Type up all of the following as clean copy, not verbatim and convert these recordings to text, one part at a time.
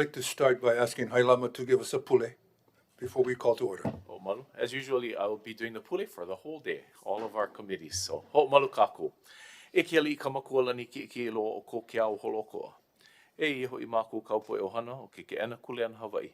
like to start by asking Hailama to give us a pule before we call to order. Ho'omalu. As usually, I will be doing the pule for the whole day, all of our committees. So, ho'omalu kākou. E kia li ka makualani ki lo o ko kia o holokoa. E iho I mākou kaupoe ohana o ke ena kule ana Hawaii.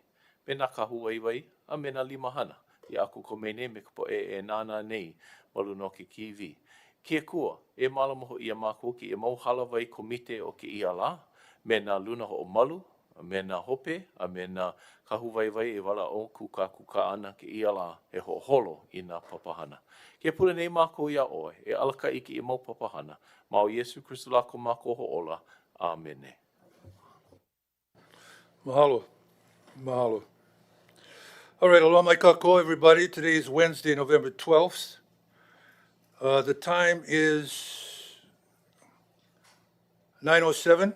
Me nā ka huaiwai a me nā limahana. I aku ko mene me kupo e nāna nei malu no ke kiwi. Kia kua, e malama ho ia mākou ki e mauhala wai komite o ke ia la, me nā luna ho o malu, me nā hope, a me nā kahuwaiwai e wala o kuka ana ke ia la e ho holo I nā papahana. Kia pule nei mākou ia oe, e alaka iki I mau papahana. Mao Yesu Christu lako mākou ho ola. Amene. Mahalo. Mahalo. All right, aloha mai kako, everybody. Today is Wednesday, November 12th. The time is 9:07,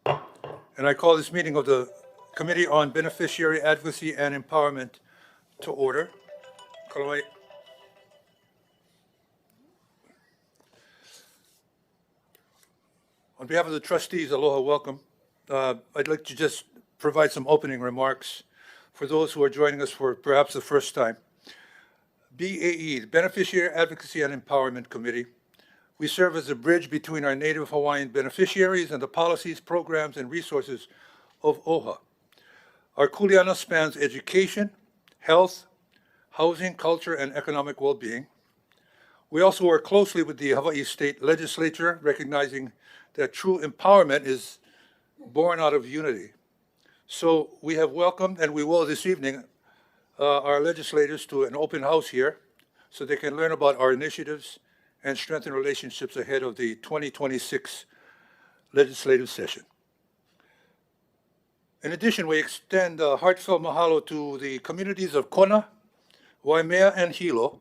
and I call this meeting of the Committee on Beneficiary Advocacy and Empowerment to order. Kalawai. On behalf of the trustees, aloha, welcome. I'd like to just provide some opening remarks for those who are joining us for perhaps the first time. BAE, the Beneficiary Advocacy and Empowerment Committee, we serve as a bridge between our native Hawaiian beneficiaries and the policies, programs, and resources of OHA. Our kuleana spans education, health, housing, culture, and economic well-being. We also work closely with the Hawaii State Legislature, recognizing that true empowerment is born out of unity. So we have welcomed, and we will this evening, our legislators to an open house here so they can learn about our initiatives and strengthen relationships ahead of the 2026 legislative session. In addition, we extend a heartfelt mahalo to the communities of Kona, Waimea, and Hilo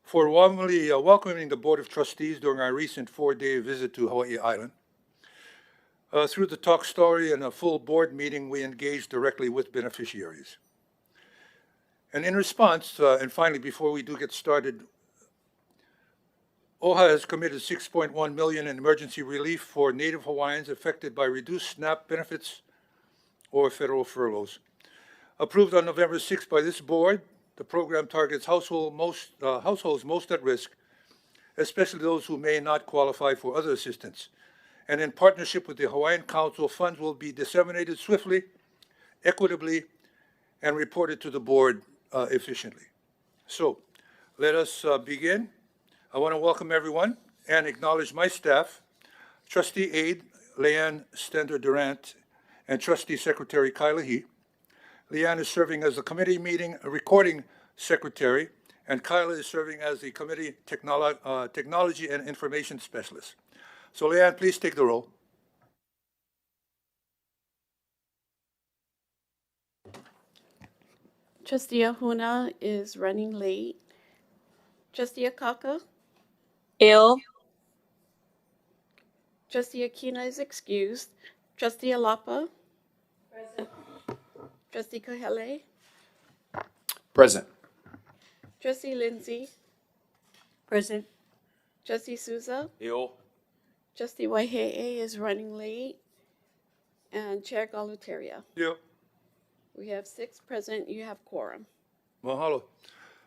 for warmly welcoming the Board of Trustees during our recent 4-day visit to Hawaii Island. Through the talk story and a full board meeting, we engaged directly with beneficiaries. And in response, and finally, before we do get started, OHA has committed $6.1 million in emergency relief for Native Hawaiians affected by reduced SNAP benefits or federal furloughs. Approved on November 6th by this board, the program targets households most at risk, especially those who may not qualify for other assistance. And in partnership with the Hawaiian Council, funds will be disseminated swiftly, equitably, and reported to the board efficiently. So let us begin. I want to welcome everyone and acknowledge my staff, Trustee Aide Leanne Stender-Durant and Trustee Secretary Kyla He. Leanne is serving as the committee meeting recording secretary, and Kyla is serving as the committee technology and information specialist. So Leanne, please take the roll. Trustee Ahuna is running late. Trustee Akaka? Ill. Trustee Akina is excused. Trustee Alapa? Present. Trustee Kahele? Present. Trustee Lindsay? Present. Trustee Souza? Ill. Trustee Waihe'e is running late. And Chair Galuteria. Yeah. We have 6 present. You have quorum. Mahalo.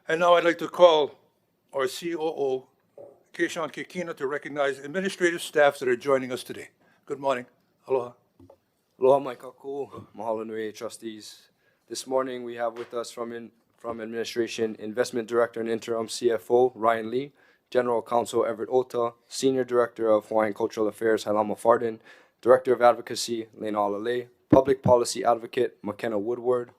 And now I'd like to call our COO, Keishan Kekina, to recognize administrative staffs that are joining us today. Good morning. Aloha. Aloha mai kakou, mahalo nui trustees. This morning we have with us from administration, Investment Director and Interim CFO, Ryan Lee, General Counsel, Everett Ota, Senior Director of Hawaiian Cultural Affairs, Hailama Farden, Director of Advocacy, Lena Alale, Public Policy Advocate, McKenna Woodward,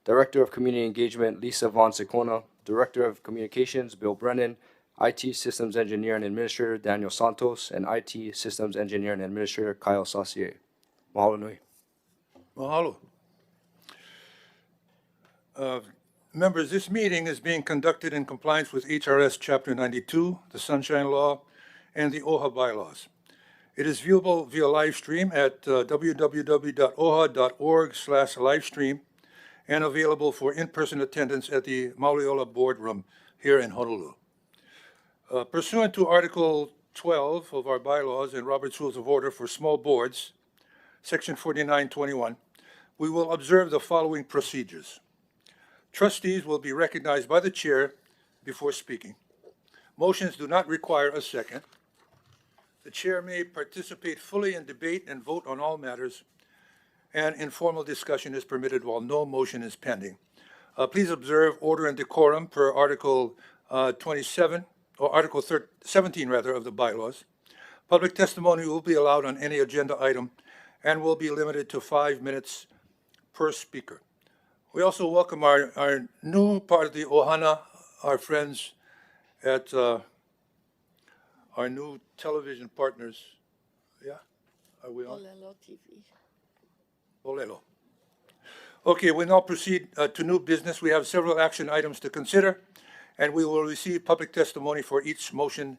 Director of Community Engagement, Lisa Von Secona, Director of Communications, Bill Brennan, IT Systems Engineer and Administrator, Daniel Santos, and IT Systems Engineer and Administrator, Kyle Saucier. Mahalo nui. Mahalo. Members, this meeting is being conducted in compliance with HRS Chapter 92, the Sunshine Law, and the OHA bylaws. It is viewable via live stream at www.oha.org/livestream and available for in-person attendance at the Mauliola Boardroom here in Honolulu. Pursuant to Article 12 of our bylaws and Robert's Rules of Order for small boards, Section 4921, we will observe the following procedures. Trustees will be recognized by the chair before speaking. Motions do not require a second. The chair may participate fully in debate and vote on all matters, and informal discussion is permitted while no motion is pending. Please observe order and decorum per Article 27, or Article 17, rather, of the bylaws. Public testimony will be allowed on any agenda item and will be limited to 5 minutes per speaker. We also welcome our new part of the Ohana, our friends at our new television partners. Yeah, are we on? Olelo TV. Olelo. Okay, we now proceed to new business. We have several action items to consider, and we will receive public testimony for each motion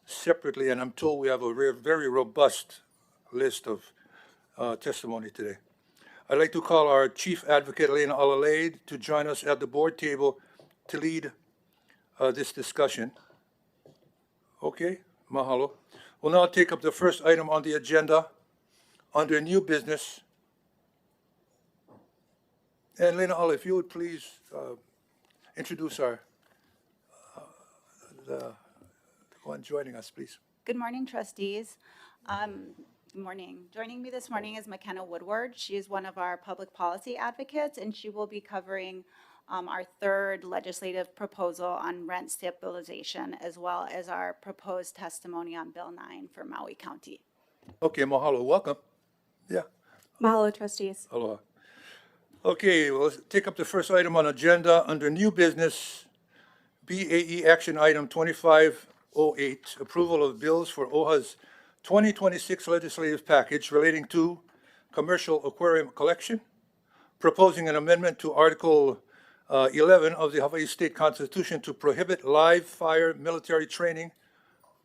separately, and I'm told we have a very robust list of testimony today. I'd like to call our Chief Advocate, Elena Alalade, to join us at the board table to lead this discussion. Okay, mahalo. We'll now take up the first item on the agenda under new business. And Lena Ala, if you would please introduce the one joining us, please. Good morning, trustees. Good morning. Joining me this morning is McKenna Woodward. She is one of our public policy advocates, and she will be covering our third legislative proposal on rent stabilization, as well as our proposed testimony on Bill 9 for Maui County. Okay, mahalo. Welcome. Yeah. Mahalo, trustees. Aloha. Okay, well, let's take up the first item on agenda under new business, BAE action item 2508, approval of bills for OHA's 2026 legislative package relating to commercial aquarium collection, proposing an amendment to Article 11 of the Hawaii State Constitution to prohibit live fire military training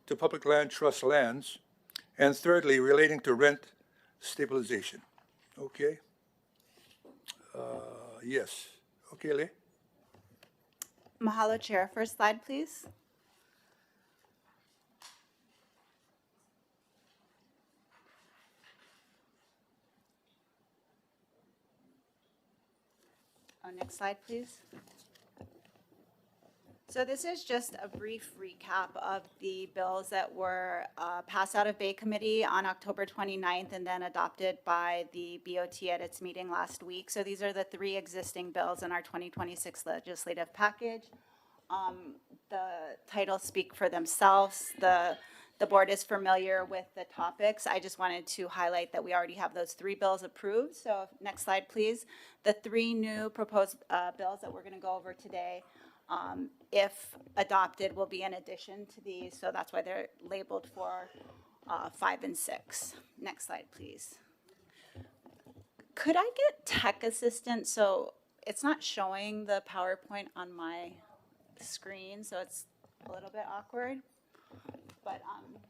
to public land trust lands, and thirdly, relating to rent stabilization. Okay. Yes. Okay, Lee. Mahalo, Chair. First slide, please. Oh, next slide, please. So this is just a brief recap of the bills that were passed out of BAE Committee on October 29th and then adopted by the BOT at its meeting last week. So these are the three existing bills in our 2026 legislative package. The titles speak for themselves. The board is familiar with the topics. I just wanted to highlight that we already have those three bills approved. So next slide, please. The three new proposed bills that we're going to go over today, if adopted, will be in addition to these. So that's why they're labeled for 5 and 6. Next slide, please. Could I get tech assistance? So it's not showing the PowerPoint on my screen, so it's a little bit awkward. But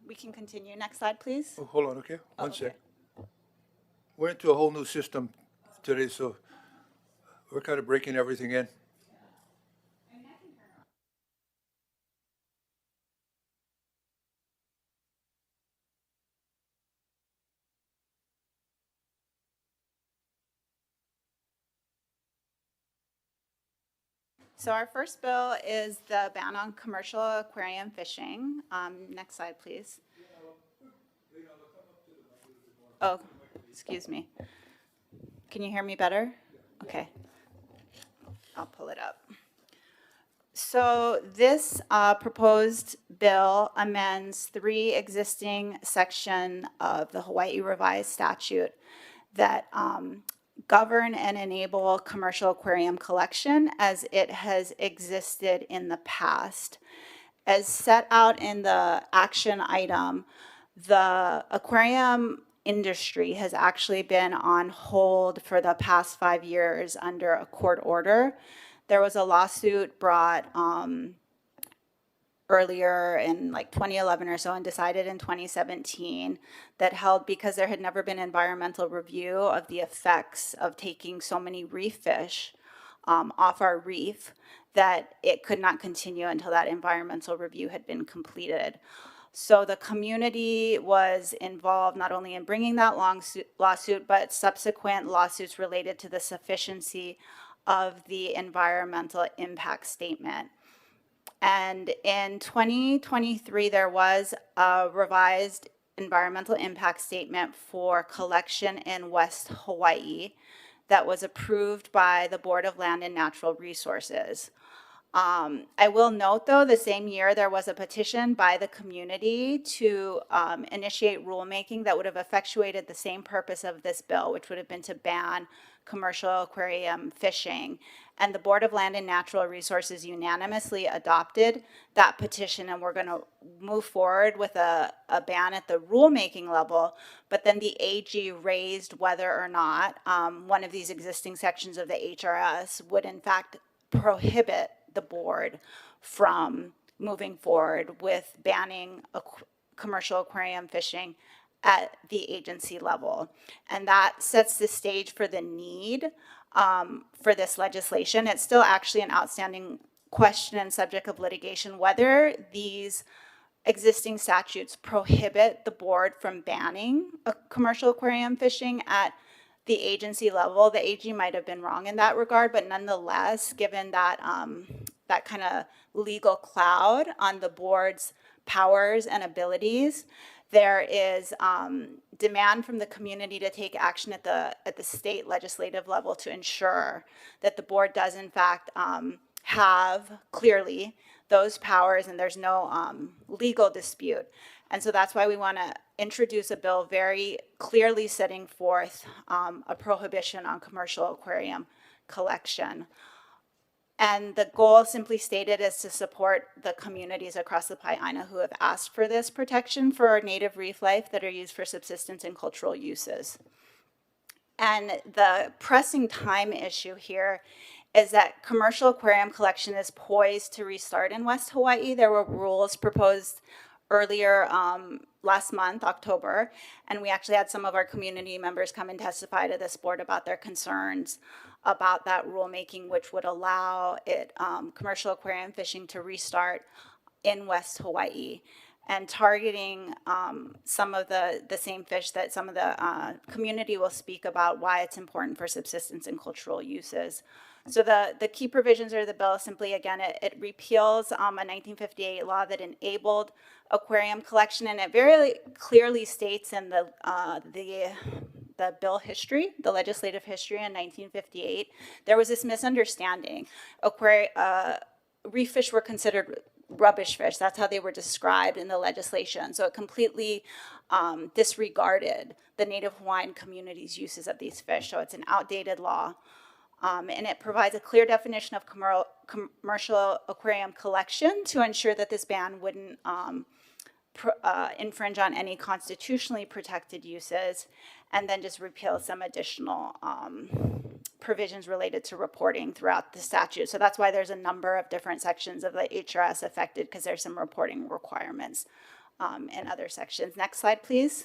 we can continue. Next slide, please. Oh, hold on, okay? One okay. sec. We're into a whole new system today, so we're kind of breaking everything in. So our first bill is the ban on commercial aquarium fishing. Next slide, please. Oh, excuse me. Can you hear me better? Okay. I'll pull it up. So this proposed bill amends 3 existing sections of the Hawaii Revised Statute that govern and enable commercial aquarium collection as it has existed in the past. As set out in the action item, the aquarium industry has actually been on hold for the past 5 years under a court order. There was a lawsuit brought earlier in like 2011 or so and decided in 2017 that held, because there had never been environmental review of the effects of taking so many reef fish off our reef, that it could not continue until that environmental review had been completed. So the community was involved not only in bringing that lawsuit, but subsequent lawsuits related to the sufficiency of the environmental impact statement. And in 2023, there was a revised environmental impact statement for collection in West Hawaii that was approved by the Board of Land and Natural Resources. I will note, though, the same year there was a petition by the community to initiate rulemaking that would have effectuated the same purpose of this bill, which would have been to ban commercial aquarium fishing. And the Board of Land and Natural Resources unanimously adopted that petition, and we're going to move forward with a ban at the rulemaking level. But then the AG raised whether or not one of these existing sections of the HRS would in fact prohibit the board from moving forward with banning commercial aquarium fishing at the agency level. And that sets the stage for the need for this legislation. It's still actually an outstanding question and subject of litigation whether these existing statutes prohibit the board from banning commercial aquarium fishing at the agency level. The AG might have been wrong in that regard, but nonetheless, given that that kind of legal cloud on the board's powers and abilities, there is demand from the community to take action at the state legislative level to ensure that the board does in fact have clearly those powers and there's no legal dispute. And so that's why we want to introduce a bill very clearly setting forth a prohibition on commercial aquarium collection. And the goal, simply stated, is to support the communities across the Pai'aina who have asked for this protection for native reef life that are used for subsistence and cultural uses. And the pressing time issue here is that commercial aquarium collection is poised to restart in West Hawaii. There were rules proposed earlier last month, October, and we actually had some of our community members come and testify to this board about their concerns about that rulemaking, which would allow commercial aquarium fishing to restart in West Hawaii and targeting some of the same fish that some of the community will speak about why it's important for subsistence and cultural uses. So the key provisions of the bill simply, again, it repeals a 1958 law that enabled aquarium collection, and it very clearly states in the bill history, the legislative history in 1958, there was this misunderstanding. Reef fish were considered rubbish fish. That's how they were described in the legislation. So it completely disregarded the Native Hawaiian community's uses of these fish. So it's an outdated law. And it provides a clear definition of commercial aquarium collection to ensure that this ban wouldn't infringe on any constitutionally protected uses, and then just repeal some additional provisions related to reporting throughout the statute. So that's why there's a number of different sections of the HRS affected, because there's some reporting requirements in other sections. Next slide, please.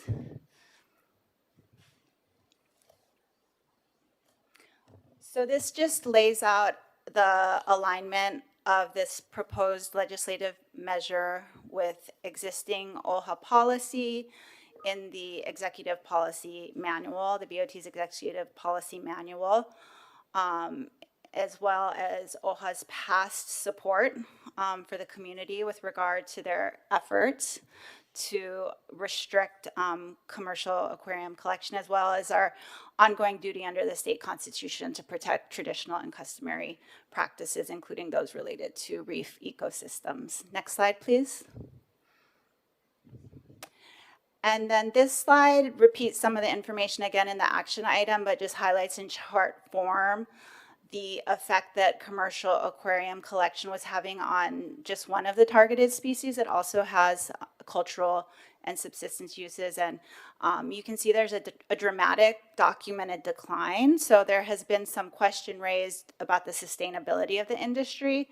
So this just lays out the alignment of this proposed legislative measure with existing OHA policy in the Executive Policy Manual, the BOT's Executive Policy Manual, as well as OHA's past support for the community with regard to their efforts to restrict commercial aquarium collection, as well as our ongoing duty under the state constitution to protect traditional and customary practices, including those related to reef ecosystems. Next slide, please. And then this slide repeats some of the information again in the action item, but just highlights in chart form the effect that commercial aquarium collection was having on just one of the targeted species. It also has cultural and subsistence uses, and you can see there's a dramatic documented decline. So there has been some question raised about the sustainability of the industry,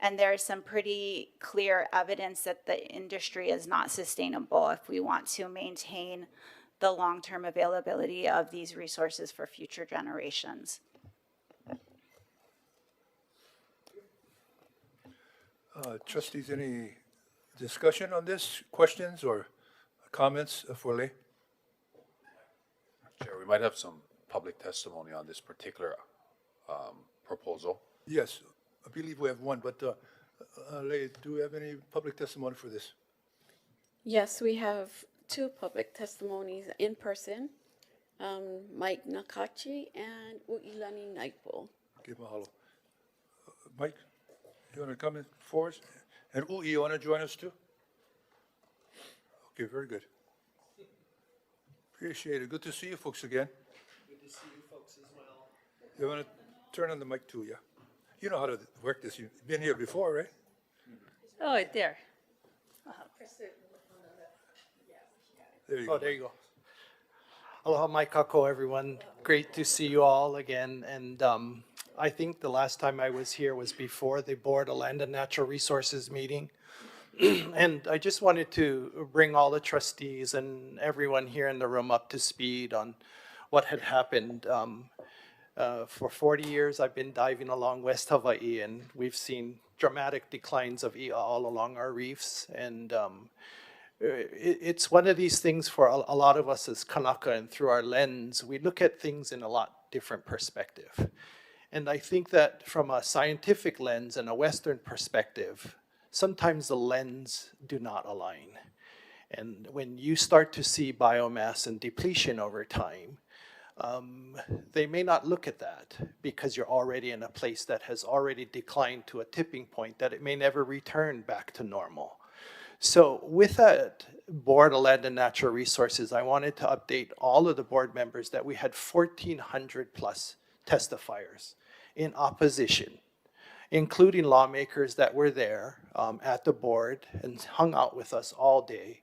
and there's some pretty clear evidence that the industry is not sustainable if we want to maintain the long-term availability of these resources for future generations. Trustees, any Discussion on this, questions or comments for Lei? Chair, we might have some public testimony on this particular proposal. Yes, I believe we have one, but Lei, do we have any public testimony for this? Yes, we have two public testimonies in person, Mike Nakachi and Uilani Naipo. Okay, mahalo. Mike, you want to come in for us? And Ui, you want to join us too? Okay, very good. Appreciate it. Good to see you folks again. Good to see you folks as well. You want to turn on the mic too, yeah? You know how to work this. You've been here before, right? Oh, right there. There you Oh, go. there you go. Aloha mai kako, everyone. Great to see you all again. And I think the last time I was here was before the Board of Land and Natural Resources meeting. And I just wanted to bring all the trustees and everyone here in the room up to speed on what had happened. For 40 years, I've been diving along West Hawaii, and we've seen dramatic declines of i'a all along our reefs. And it's one of these things for a lot of us as Kanaka, and through our lens, we look at things in a lot different perspective. And I think that from a scientific lens and a Western perspective, sometimes the lens do not align. And when you start to see biomass and depletion over time, they may not look at that because you're already in a place that has already declined to a tipping point that it may never return back to normal. So with that Board of Land and Natural Resources, I wanted to update all of the board members that we had 1,400 plus testifiers in opposition, including lawmakers that were there at the board and hung out with us all day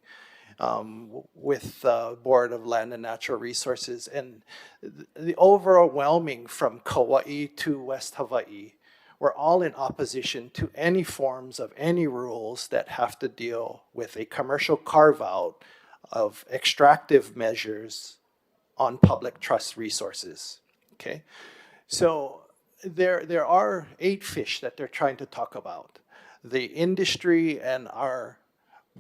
with the Board of Land and Natural Resources. And the overwhelming from Kauai to West Hawaii were all in opposition to any forms of any rules that have to deal with a commercial carve-out of extractive measures on public trust resources, okay? So there are 8 fish that they're trying to talk about. The industry and our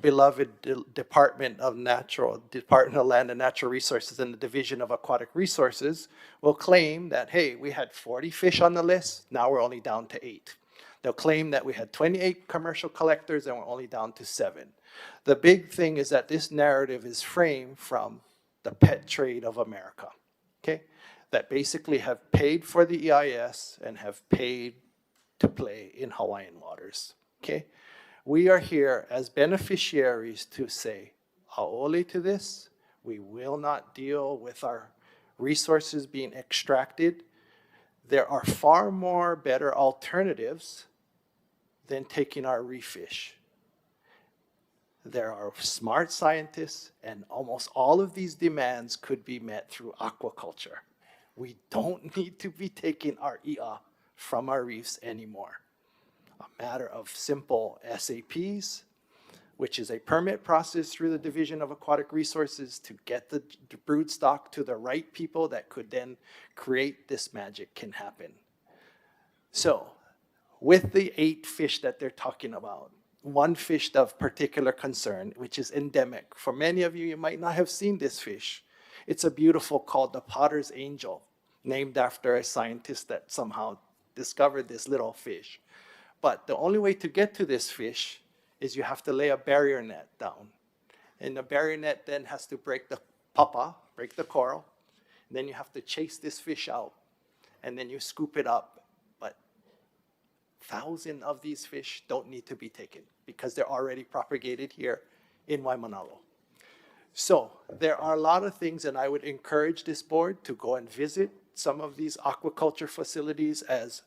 beloved Department of Land and Natural Resources and the Division of Aquatic Resources will claim that, hey, we had 40 fish on the list, now we're only down to 8. They'll claim that we had 28 commercial collectors and we're only down to 7. The big thing is that this narrative is framed from the pet trade of America, okay? That basically have paid for the EIS and have paid to play in Hawaiian waters, okay? We are here as beneficiaries to say, aole to this, we will not deal with our resources being extracted. There are far more better alternatives than taking our reef fish. There are smart scientists, and almost all of these demands could be met through aquaculture. We don't need to be taking our i'a from our reefs anymore. A matter of simple SAPs, which is a permit process through the Division of Aquatic Resources to get the brood stock to the right people that could then create this magic can happen. So with the 8 fish that they're talking about, one fish of particular concern, which is endemic. For many of you, you might not have seen this fish. It's a beautiful called the Potter's Angel, named after a scientist that somehow discovered this little fish. But the only way to get to this fish is you have to lay a barrier net down. And the barrier net then has to break the papa, break the coral. And then you have to chase this fish out. And then you scoop it up. But 1,000 of these fish don't need to be taken because they're already propagated here in Waimanalo. So there are a lot of things, and I would encourage this board to go and visit some of these aquaculture facilities as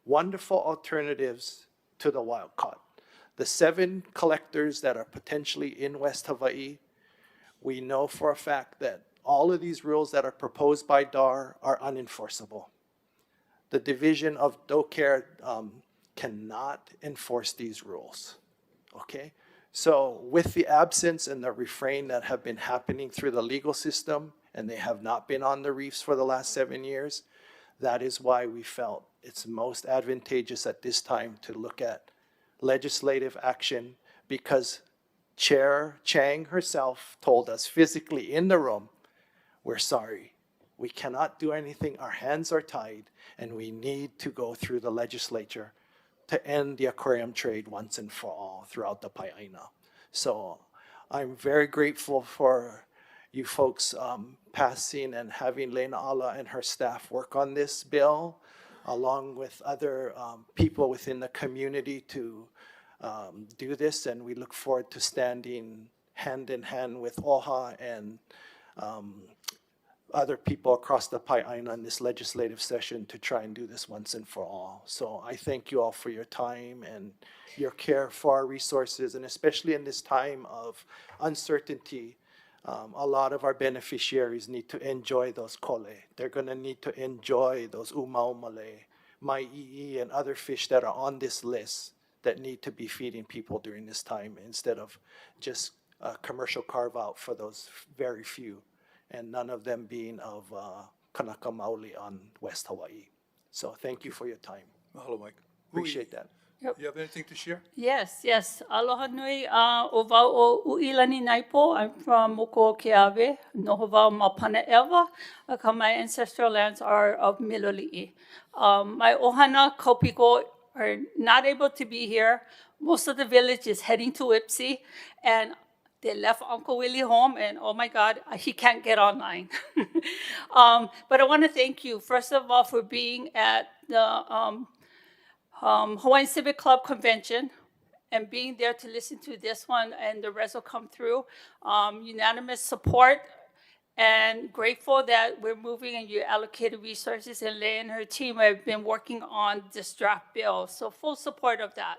wonderful alternatives to the wild caught. The 7 collectors that are potentially in West Hawaii, we know for a fact that all of these rules that are proposed by DAR are unenforceable. The Division of DoCare cannot enforce these rules, okay? So with the absence and the refrain that have been happening through the legal system, and they have not been on the reefs for the last 7 years, that is why we felt it's most advantageous at this time to look at legislative action, because Chair Chang herself told us physically in the room, we're sorry. We cannot do anything. Our hands are tied, and we need to go through the legislature to end the aquarium trade once and for all throughout the Pai'aina. So I'm very grateful for you folks passing and having Lena Ala and her staff work on this bill, along with other people within the community to do this. And we look forward to standing hand in hand with OHA and other people across the Pai'aina in this legislative session to try and do this once and for all. So I thank you all for your time and your care for our resources, and especially in this time of uncertainty. A lot of our beneficiaries need to enjoy those kole. They're going to need to enjoy those umaumale, mai'i, and other fish that are on this list that need to be feeding people during this time instead of just a commercial carve out for those very few, and none of them being of Kanaka Maoli on West Hawaii. So thank you for your time. Mahalo, Mike. Appreciate that. You have anything to share? Yes. Aloha nui o wau o Uilani Naipo. I'm from Moko Keawe, noho wau Mapana Ewa. My ancestral lands are of Miloli'i. My ohana kaupiko are not able to be here. Most of the village is heading to Ipsy, and they left Uncle Willie home, and oh my God, he can't get online. But I want to thank you, first of all, for being at the Hawaiian Civic Club Convention and being there to listen to this one, and the rest will come through. Unanimous support, and grateful that we're moving and you allocated resources, and Leigh and her team have been working on this draft bill. So full support of that.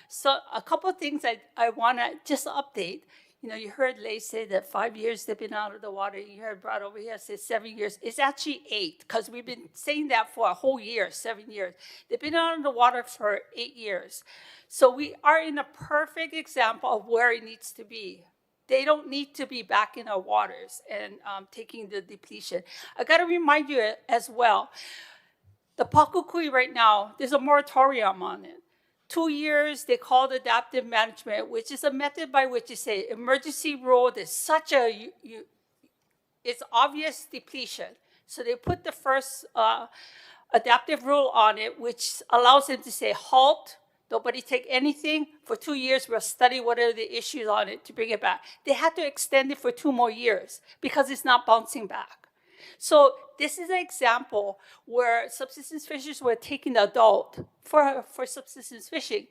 So a couple of things I want to just update. You know, you heard Leigh say that 5 years they've been out of the water. You heard Brad over here say 7 years. It's actually 8, because we've been saying that for a whole year, 7 years. They've been out of the water for 8 years. So we are in a perfect example of where it needs to be. They don't need to be back in our waters and taking the depletion. I got to remind you as well, the pakukui right now, there's a moratorium on it. 2 years, they call it adaptive management, which is a method by which you say emergency rule. There's such a, it's obvious depletion. So they put the first adaptive rule on it, which allows them to say halt, nobody take anything. For 2 years, we'll study what are the issues on it to bring it back. They had to extend it for 2 more years because it's not bouncing back. So this is an example where subsistence fishers were taking the adult for subsistence fishing,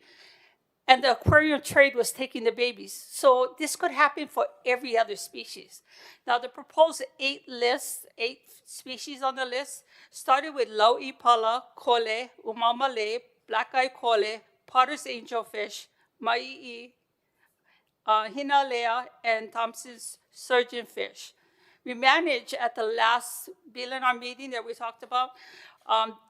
and the aquarium trade was taking the babies. So this could happen for every other species. Now the proposed 8 species on the list started with lau'ipala, kole, umamale, black-eye kole, potter's angelfish, mai'i, hinalea, and Thompson's surgeonfish. We managed at the last BLNR meeting that we talked about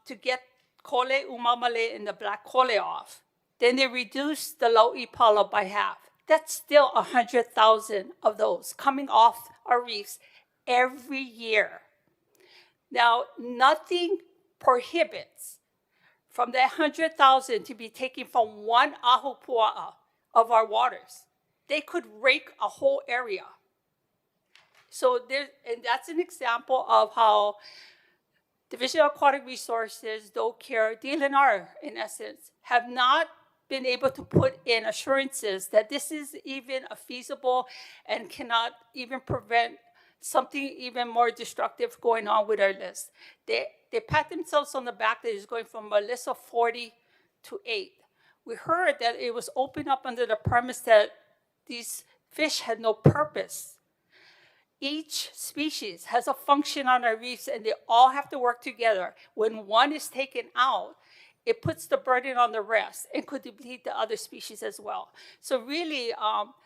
to get kole, umamale, and the black kole off. Then they reduced the lau'ipala by half. That's still 100,000 of those coming off our reefs every year. Now, nothing prohibits from the 100,000 to be taken from one ahupua'a of our waters. They could rake a whole area. So and that's an example of how Division of Aquatic Resources, DOCARE, DLNR, in essence, have not been able to put in assurances that this is even a feasible and cannot even prevent something even more destructive going on with our list. They pat themselves on the back that it's going from a list of 40 to 8. We heard that it was opened up under the premise that these fish had no purpose. Each species has a function on our reefs, and they all have to work together. When one is taken out, it puts the burden on the rest and could deplete the other species as well. So really,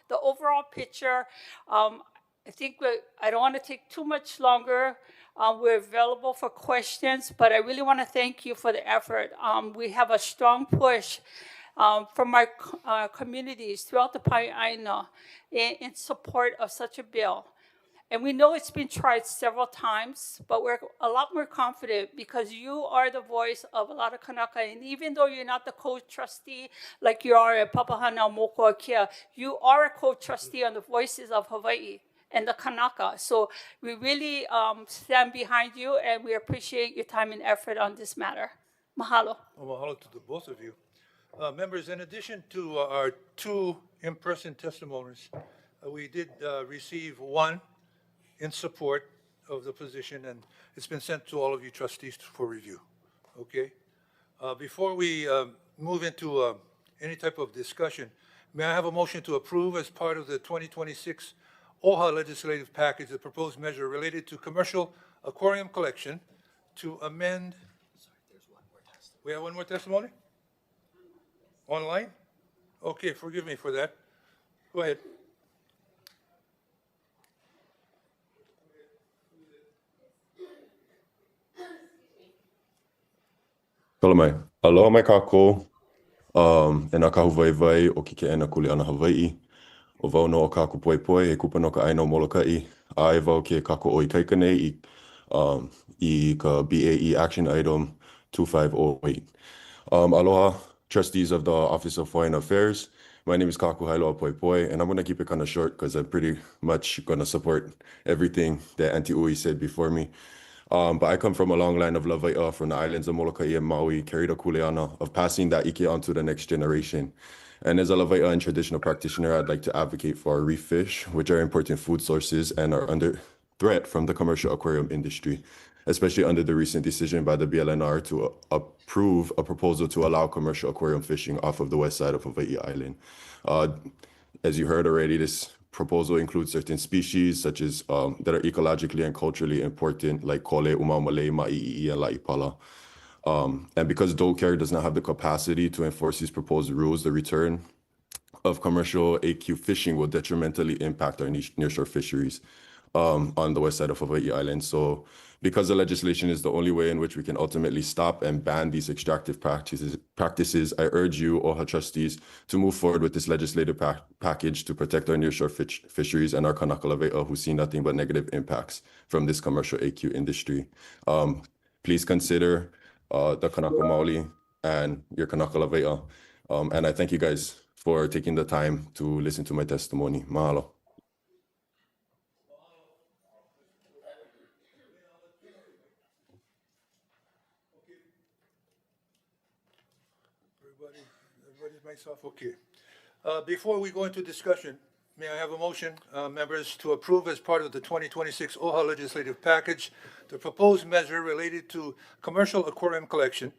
the overall picture, I think I don't want to take too much longer. We're available for questions, but I really want to thank you for the effort. We have a strong push from our communities throughout the Pai'aina in support of such a bill. And we know it's been tried several times, but we're a lot more confident because you are the voice of a lot of Kanaka. And even though you're not the co-trustee like you are at Papahana Mokuakea, you are a co-trustee on the voices of Hawaii and the Kanaka. So we really stand behind you, and we appreciate your time and effort on this matter. Mahalo. Well, mahalo to the both of you. Members, in addition to our 2 in-person testimonies, we did receive 1 in support of the position, and it's been sent to all of you trustees for review, okay? Before we move into any type of discussion, may I have a motion to approve as part of the 2026 OHA legislative package, the proposed measure related to commercial aquarium collection to amend? We have 1 more testimony? Online? Okay, forgive me for that. Go ahead. Kala mai. Aloha mai kākou. E nā kahuwaiwai o kike ena kuli ana Hawaii. O wau no o kākou poipoi, e kupa no ka aina o Molokai. A e wau ke kākou o i kaika nei i ka BAE Action Item 2508. Aloha, trustees of the Office of Foreign Affairs. My name is Kaku Hailoa Poipoi, and I'm going to keep it kind of short because I'm pretty much going to support everything that Auntie Ui said before me. But I come from a long line of Lawai'a from the islands of Molokai and Maui, carried a kuleana of passing that ike on to the next generation. And as a Lawai'a and traditional practitioner, I'd like to advocate for our reef fish, which are important food sources and are under threat from the commercial aquarium industry, especially under the recent decision by the BLNR to approve a proposal to allow commercial aquarium fishing off of the west side of Hawaii Island. As you heard already, this proposal includes certain species such as that are ecologically and culturally important, like kole, umaumalei, ma'i'i, and la'ipala. And because DOCARE does not have the capacity to enforce these proposed rules, the return of commercial AQ fishing will detrimentally impact our nearshore fisheries on the west side of Hawaii Island. So because the legislation is the only way in which we can ultimately stop and ban these extractive practices, I urge you, OHA trustees, to move forward with this legislative package to protect our nearshore fisheries and our Kanaka Lawai'a who see nothing but negative impacts from this commercial AQ industry. Please consider the Kanaka Maoli and your Kanaka Lawai'a. And I thank you guys for taking the time to listen to my testimony. Mahalo. Everybody's myself okay. Before we go into discussion, may I have a motion, members, to approve as part of the 2026 OHA legislative package the proposed measure related to commercial aquarium collection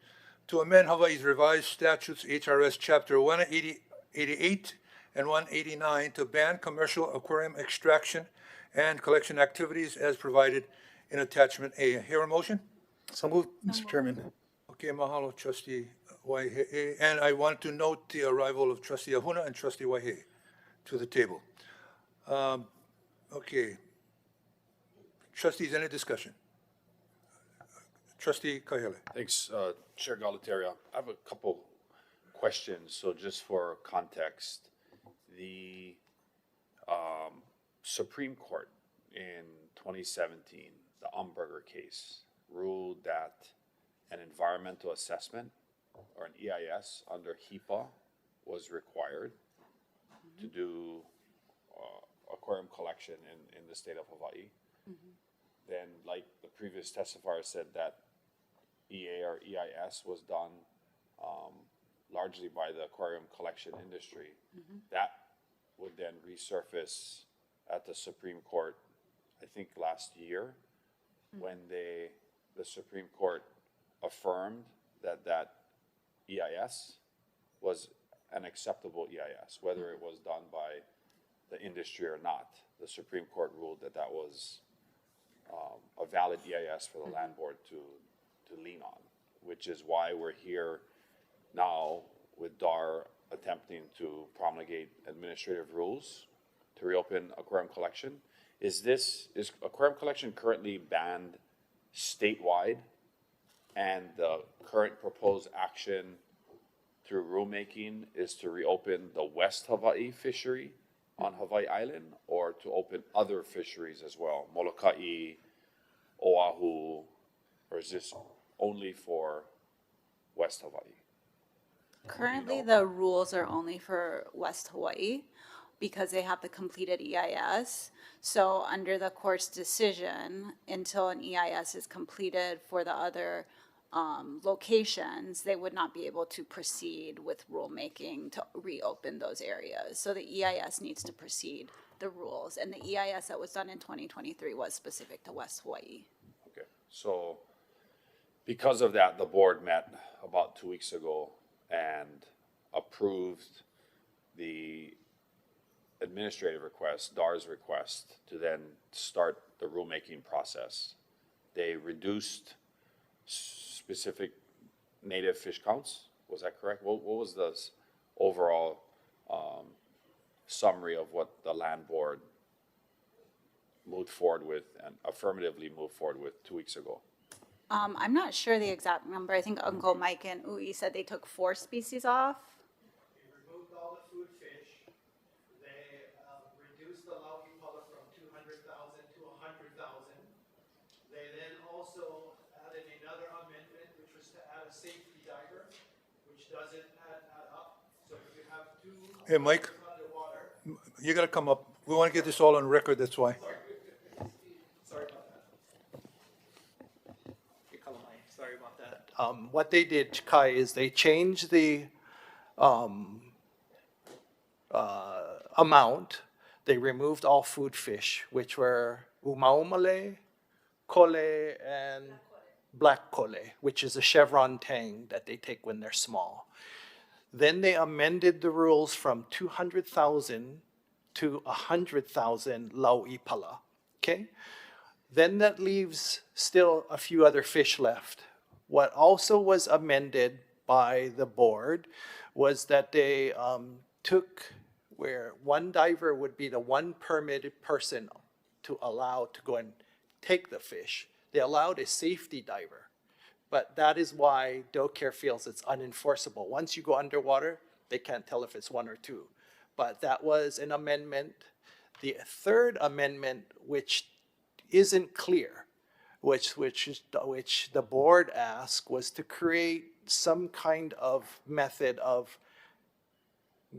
to amend Hawaii's revised statutes, HRS Chapter 188 and 189, to ban commercial aquarium extraction and collection activities as provided in Attachment A. Hear a motion? So moved, Mr. Chairman. Okay, mahalo, Trustee Waihe'e. And I want to note the arrival of Trustee Ahuna and Trustee Waihe'e to the table. Okay. Trustees, any discussion? Trustee Kahele. Thanks, Chair Galataria. I have a couple questions. So just for context, the Supreme Court in 2017, the Umberger case, ruled that an environmental assessment or an EIS under HEPA was required to do aquarium collection in the state of Hawaii. Then, like the previous testifier said, that EA or EIS was done largely by the aquarium collection industry. That would then resurface at the Supreme Court, I think last year, when the Supreme Court affirmed that EIS was an acceptable EIS, whether it was done by the industry or not. The Supreme Court ruled that was a valid EIS for the land board to lean on, which is why we're here now with DAR attempting to promulgate administrative rules to reopen aquarium collection. Is aquarium collection currently banned statewide, and the current proposed action through rulemaking is to reopen the West Hawaii fishery on Hawaii Island, or to open other fisheries as well? Molokai, Oahu, or is this only for West Hawaii? Currently, the rules are only for West Hawaii because they have the completed EIS. So under the court's decision, until an EIS is completed for the other locations, they would not be able to proceed with rulemaking to reopen those areas. So the EIS needs to precede the rules. And the EIS that was done in 2023 was specific to West Hawaii. Okay, so because of that, the board met about 2 weeks ago and approved the administrative request, DAR's request, to then start the rulemaking process. They reduced specific native fish counts. Was that correct? What was the overall summary of what the land board moved forward with and affirmatively moved forward with 2 weeks ago? I'm not sure the exact number. I think Uncle Mike and Ui said they took 4 species off. They removed all the food fish. They reduced the lauhipala from 200,000 to 100,000. They then also added another amendment, which was to add a safety diver, which doesn't add up. So if you have 2 Hey, Mike, underwater, you gotta come up. We wanna get this all on record, that's why. sorry about that. Sorry about that. What they did, Kai, is they changed the amount. They removed all food fish, which were umaumale, kole, and black kole, which is a chevron tang that they take when they're small. Then they amended the rules from 200,000 to 100,000 lauipala, okay? Then that leaves still a few other fish left. What also was amended by the board was that they took where one diver would be the one permitted person to allow to go and take the fish. They allowed a safety diver, but that is why DoCare feels it's unenforceable. Once you go underwater, they can't tell if it's 1 or 2. But that was an amendment. The third amendment, which isn't clear, which the board asked, was to create some kind of method of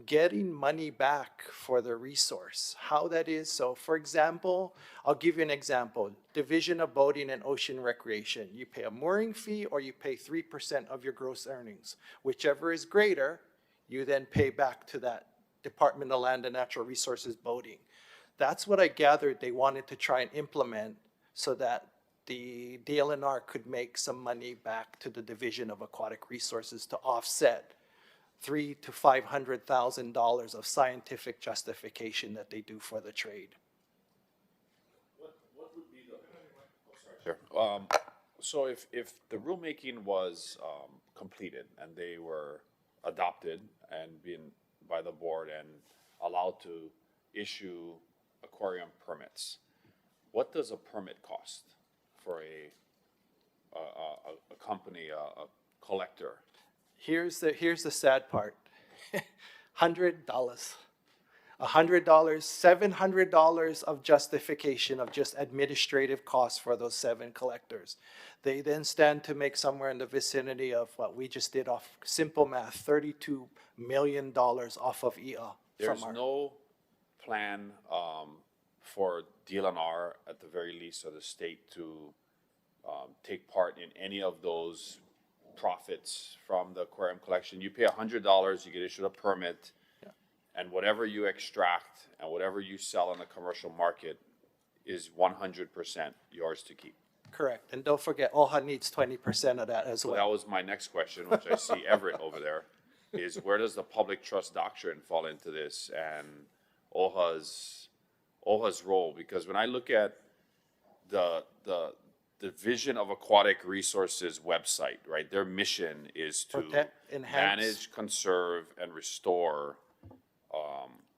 getting money back for the resource. How that is, so for example, I'll give you an example. Division of Boating and Ocean Recreation. You pay a mooring fee or you pay 3% of your gross earnings. Whichever is greater, you then pay back to that Department of Land and Natural Resources boating. That's what I gathered they wanted to try and implement so that the DLNR could make some money back to the Division of Aquatic Resources to offset $300,000 to $500,000 of scientific justification that they do for the trade. What would be the? Sure. So if the rulemaking was completed and they were adopted and been by the board and allowed to issue aquarium permits, what does a permit cost for a company, a collector? Here's the sad part. $100. $700 of justification of just administrative costs for those 7 collectors. They then stand to make somewhere in the vicinity of what we just did off simple math, $32 million off of EA. There's no plan for DLNR at the very least, or the state, to take part in any of those profits from the aquarium collection. You pay $100, you get issued a permit, and whatever you extract and whatever you sell in the commercial market is 100% yours to keep. Correct, and don't forget, OHA needs 20% of that as So well. that was my next question, which I see Everett over there, is where does the public trust doctrine fall into this and OHA's role? Because when I look at the Division of Aquatic Resources website, right, their mission is to Protect, enhance. manage, conserve, and restore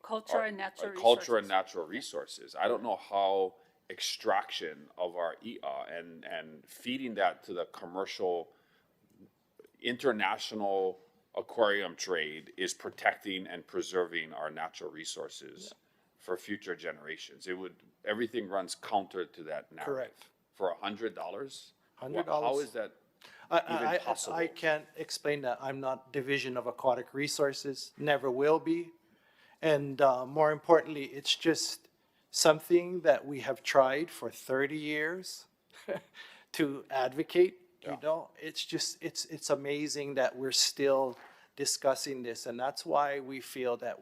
Culture and natural resources. culture and natural resources. I don't know how extraction of our EA and feeding that to the commercial international aquarium trade is protecting and preserving our natural resources for future generations. Everything runs counter to that narrative. Correct. For $100? $100. How is that even possible? I can't explain that. I'm not Division of Aquatic Resources, never will be. And more importantly, it's just something that we have tried for 30 years to advocate, you know? It's just, it's amazing that we're still discussing this. And that's why we feel that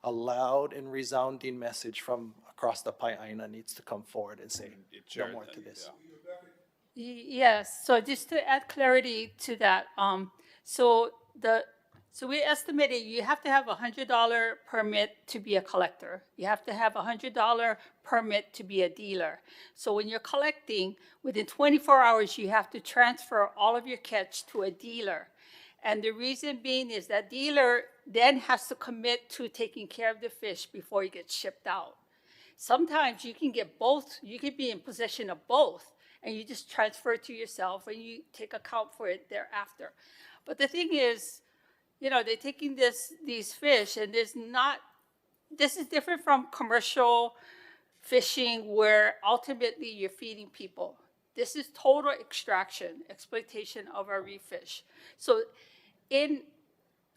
a loud and resounding message from across the Pai'aina needs to come forward and say, no more to this. Yes, so just to add clarity to that, so we estimated you have to have $100 permit to be a collector. You have to have $100 permit to be a dealer. So when you're collecting, within 24 hours, you have to transfer all of your catch to a dealer. And the reason being is that dealer then has to commit to taking care of the fish before it gets shipped out. Sometimes you can get both, you can be in possession of both, and you just transfer it to yourself and you take account for it thereafter. But the thing is, you know, they're taking these fish, and this is different from commercial fishing where ultimately you're feeding people. This is total extraction, exploitation of our reef fish. So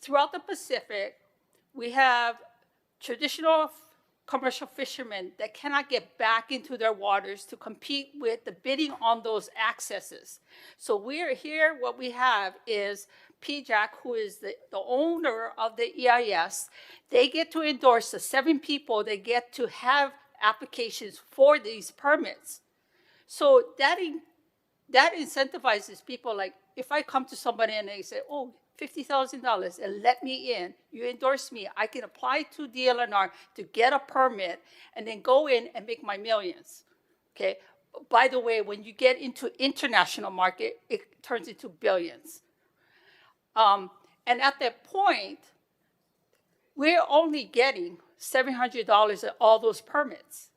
throughout the Pacific, we have traditional commercial fishermen that cannot get back into their waters to compete with the bidding on those accesses. So we're here, what we have is PJAC, who is the owner of the EIS. They get to endorse the 7 people that get to have applications for these permits. So that incentivizes people. Like, if I come to somebody and they say, oh, $50,000 and let me in, you endorse me, I can apply to DLNR to get a permit and then go in and make my millions, okay? By the way, when you get into international market, it turns into billions. And at that point, we're only getting $700 at all those permits.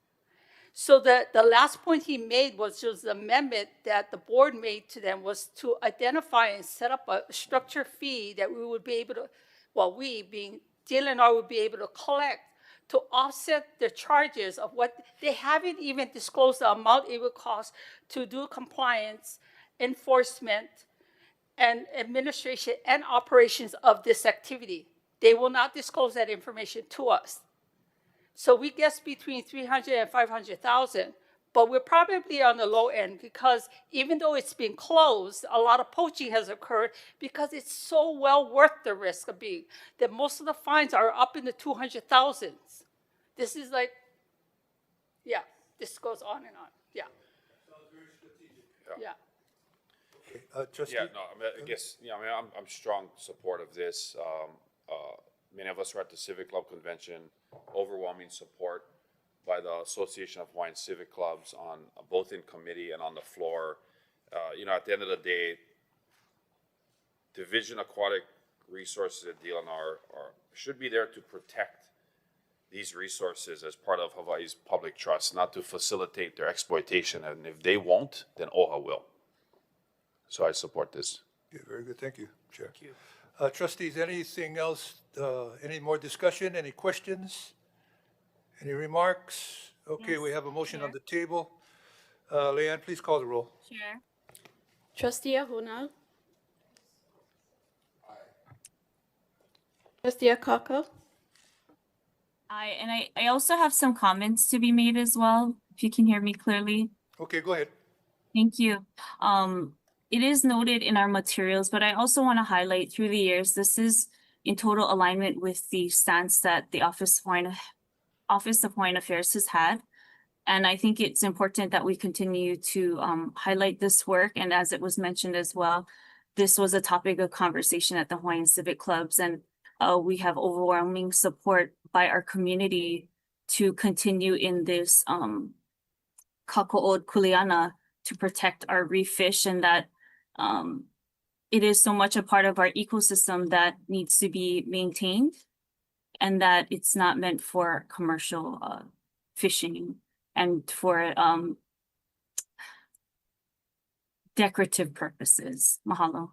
So the last point he made was just the amendment that the board made to them was to identify and set up a structure fee that we would be able to, well, we being DLNR would be able to collect to offset the charges of what they haven't even disclosed the amount it would cost to do compliance, enforcement, and administration and operations of this activity. They will not disclose that information to us. So we guess between 300 and 500,000, but we're probably on the low end because even though it's been closed, a lot of poaching has occurred because it's so well worth the risk of being that most of the fines are up in the 200,000s. This is like, yeah, this goes on and on. Yeah. Sounds very strategic. Yeah. Trustee? Yeah, no, I mean, I guess, yeah, I mean, I'm strong support of this. Many of us were at the Civic Club Convention, overwhelming support by the Association of Hawaiian Civic Clubs on both in committee and on the floor. You know, at the end of the day, Division Aquatic Resources at DLNR should be there to protect these resources as part of Hawaii's public trust, not to facilitate their exploitation. And if they won't, then OHA will. So I support this. Okay, very good, thank you, Chair. Thank you. Trustees, anything else, any more discussion, any questions? Any remarks? Okay, Yes, we have a motion Chair. on the table. Leanne, please call the roll. Chair. Trustee Ahuna. Trustee Akaka. Aye, and I also have some comments to be made as well, if you can hear me clearly. Okay, go ahead. Thank you. It is noted in our materials, but I also want to highlight through the years, this is in total alignment with the stance that the Office of Hawaiian Affairs has had. And I think it's important that we continue to highlight this work. And as it was mentioned as well, this was a topic of conversation at the Hawaiian Civic Clubs, and we have overwhelming support by our community to continue in this kako'od kuleana to protect our reef fish, and that it is so much a part of our ecosystem that needs to be maintained, and that it's not meant for commercial fishing and for decorative purposes. Mahalo.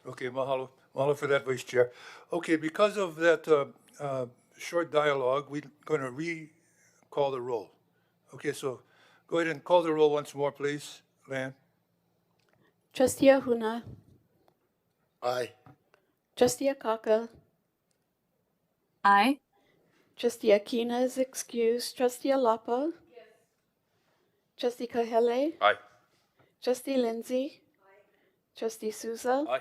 Okay, mahalo. Mahalo for that, Vice Chair. Okay, because of that short dialogue, we're going to call the roll. Okay, so go ahead and call the roll once more, please, Lan. Trustee Ahuna, Aye. Trustee Akaka, Aye. Trustee Akina is excused, Trustee Alapa. Trustee Kahele, Aye. Trustee Lindsay. Trustee Souza. Aye.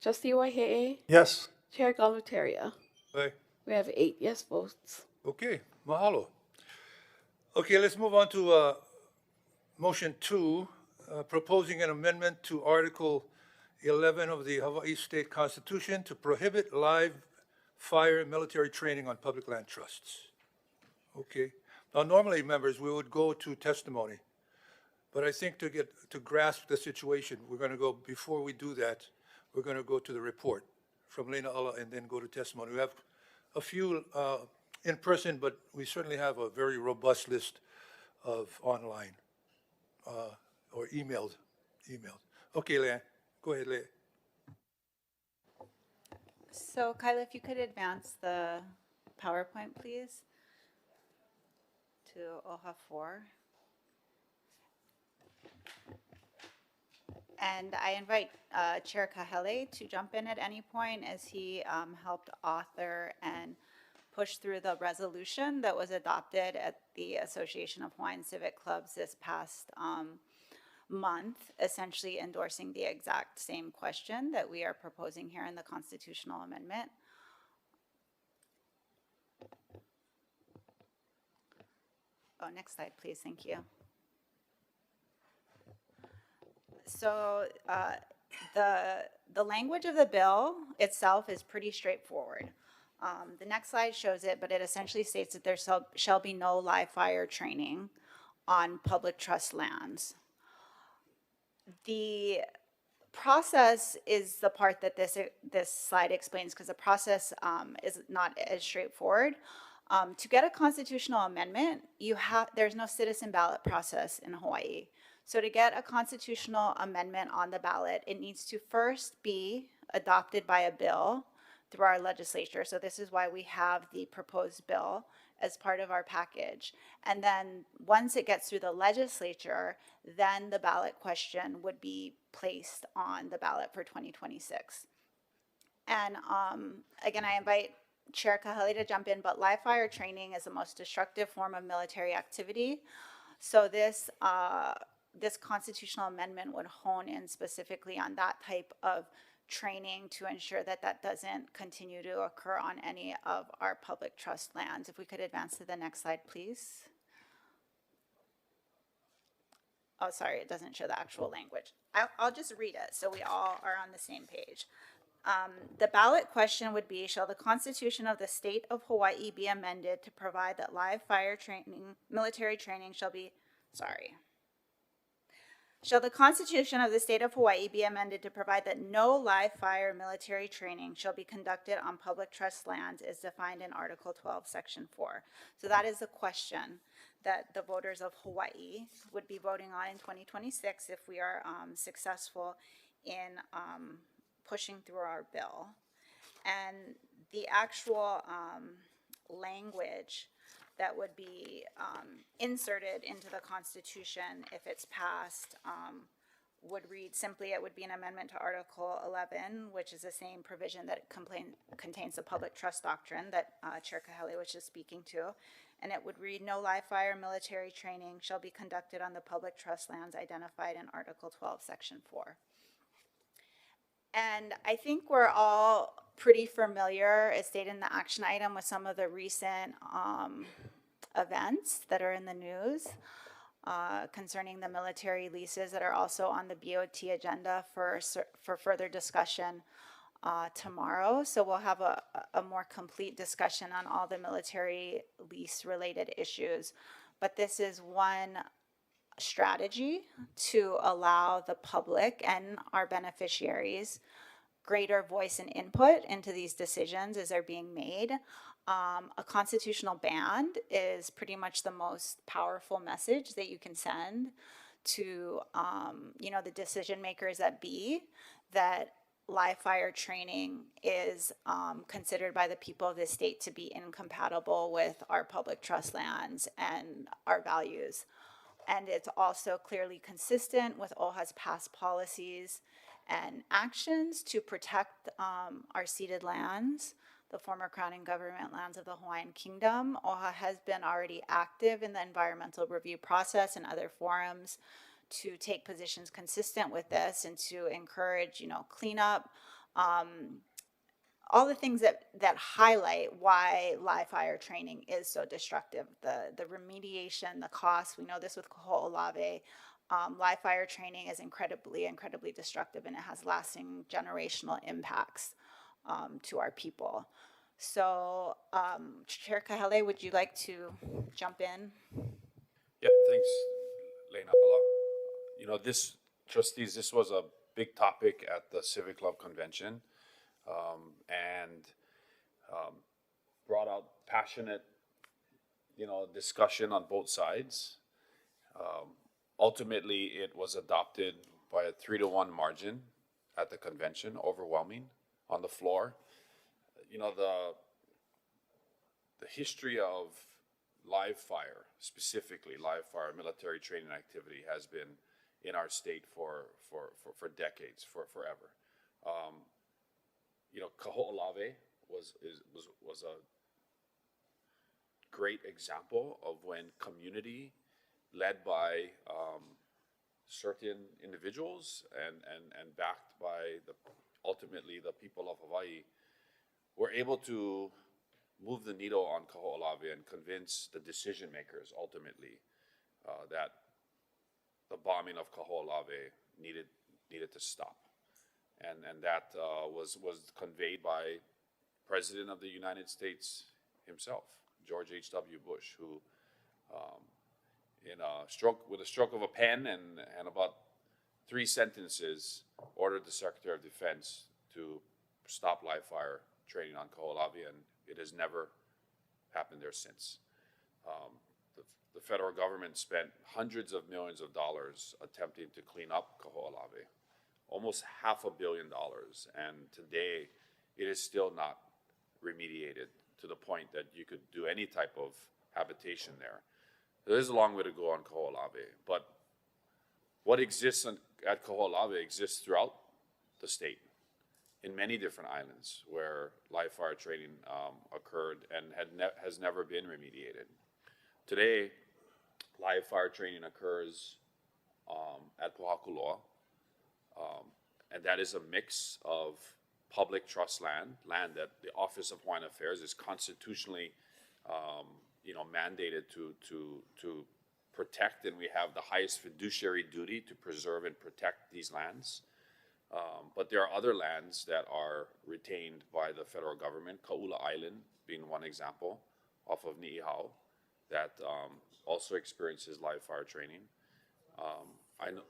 Trustee Waihe'e, Yes. Chair Galutaria. Aye. We have 8 yes votes. Okay, mahalo. Okay, let's move on to motion 2, proposing an amendment to Article 11 of the Hawaii State Constitution to prohibit live fire military training on public land trusts. Okay. Now, normally, members, we would go to testimony, but I think to grasp the situation, we're going to go, before we do that, we're going to go to the report from Lena Ala and then go to testimony. We have a few in person, but we certainly have a very robust list of online or emailed. Okay, Leanne, go ahead, Leanne. So Kyla, if you could advance the PowerPoint, please, to OHA 4. And I invite Chair Kahele to jump in at any point, as he helped author and push through the resolution that was adopted at the Association of Hawaiian Civic Clubs this past month, essentially endorsing the exact same question that we are proposing here in the constitutional amendment. Oh, next slide, please. Thank you. So the language of the bill itself is pretty straightforward. The next slide shows it, but it essentially states that there shall be no live fire training on public trust lands. The process is the part that this slide explains, because the process is not as straightforward. To get a constitutional amendment, there's no citizen ballot process in Hawaii. So to get a constitutional amendment on the ballot, it needs to first be adopted by a bill through our legislature. So this is why we have the proposed bill as part of our package. And then once it gets through the legislature, then the ballot question would be placed on the ballot for 2026. And again, I invite Chair Kahele to jump in, but live fire training is the most destructive form of military activity. So this constitutional amendment would hone in specifically on that type of training to ensure that that doesn't continue to occur on any of our public trust lands. If we could advance to the next slide, please. Oh, sorry, it doesn't show the actual language. I'll just read it so we all are on the same page. The ballot question would be, shall the Constitution of the State of Hawaii be amended to provide that live fire training, military training shall the Constitution of the State of Hawaii be amended to provide that no live fire military training shall be conducted on public trust lands as defined in Article 12, Section 4. So that is the question that the voters of Hawaii would be voting on in 2026 if we are successful in pushing through our bill. And the actual language that would be inserted into the Constitution if it's passed would read simply, it would be an amendment to Article 11, which is the same provision that contains the public trust doctrine that Chair Kahele was just speaking to. And it would read, no live fire military training shall be conducted on the public trust lands identified in Article 12, Section 4. And I think we're all pretty familiar, as stated in the action item, with some of the recent events that are in the news concerning the military leases that are also on the BOT agenda for further discussion tomorrow. So we'll have a more complete discussion on all the military lease related issues. But this is one strategy to allow the public and our beneficiaries greater voice and input into these decisions as they're being made. A constitutional ban is pretty much the most powerful message that you can send to the decision makers that live fire training is considered by the people of the state to be incompatible with our public trust lands and our values. And it's also clearly consistent with OHA's past policies and actions to protect our ceded lands, the former Crown and government lands of the Hawaiian Kingdom. OHA has been already active in the environmental review process and other forums to take positions consistent with this and to encourage, cleanup, all the things that highlight why live fire training is so destructive. The remediation, the cost, we know this with Kaho'olawe. Live fire training is incredibly destructive, and it has lasting generational impacts to our people. So, Chair Kahele, would you like to jump in? Yeah, thanks, Lena. This, trustees, this was a big topic at the Civic Club Convention, and brought out passionate, discussion on both sides. Ultimately, it was adopted by a 3-1 margin at the convention, overwhelming on the floor. The history of live fire, specifically live fire military training activity, has been in our state for decades, forever. Kaho'olawe was a great example of when community, led by certain individuals and backed by ultimately the people of Hawaii, were able to move the needle on Kaho'olawe and convince the decision makers ultimately that the bombing of Kaho'olawe needed to stop. And that was conveyed by President of the United States himself, George H.W. Bush, who with a stroke of a pen and about 3 sentences, ordered the Secretary of Defense to stop live fire training on Kaho'olawe, and it has never happened there since. The federal government spent hundreds of millions of dollars attempting to clean up Kaho'olawe, almost $500 million, and today it is still not remediated to the point that you could do any type of habitation there. There's a long way to go on Kaho'olawe, but what exists at Kaho'olawe exists throughout the state in many different islands where live fire training occurred and has never been remediated. Today, live fire training occurs at Pohakuloa, and that is a mix of public trust land that the Office of Hawaiian Affairs is constitutionally mandated to protect, and we have the highest fiduciary duty to preserve and protect these lands. But there are other lands that are retained by the federal government, Ka'ula Island being one example, off of Ni'ihau, that also experiences live fire training. I know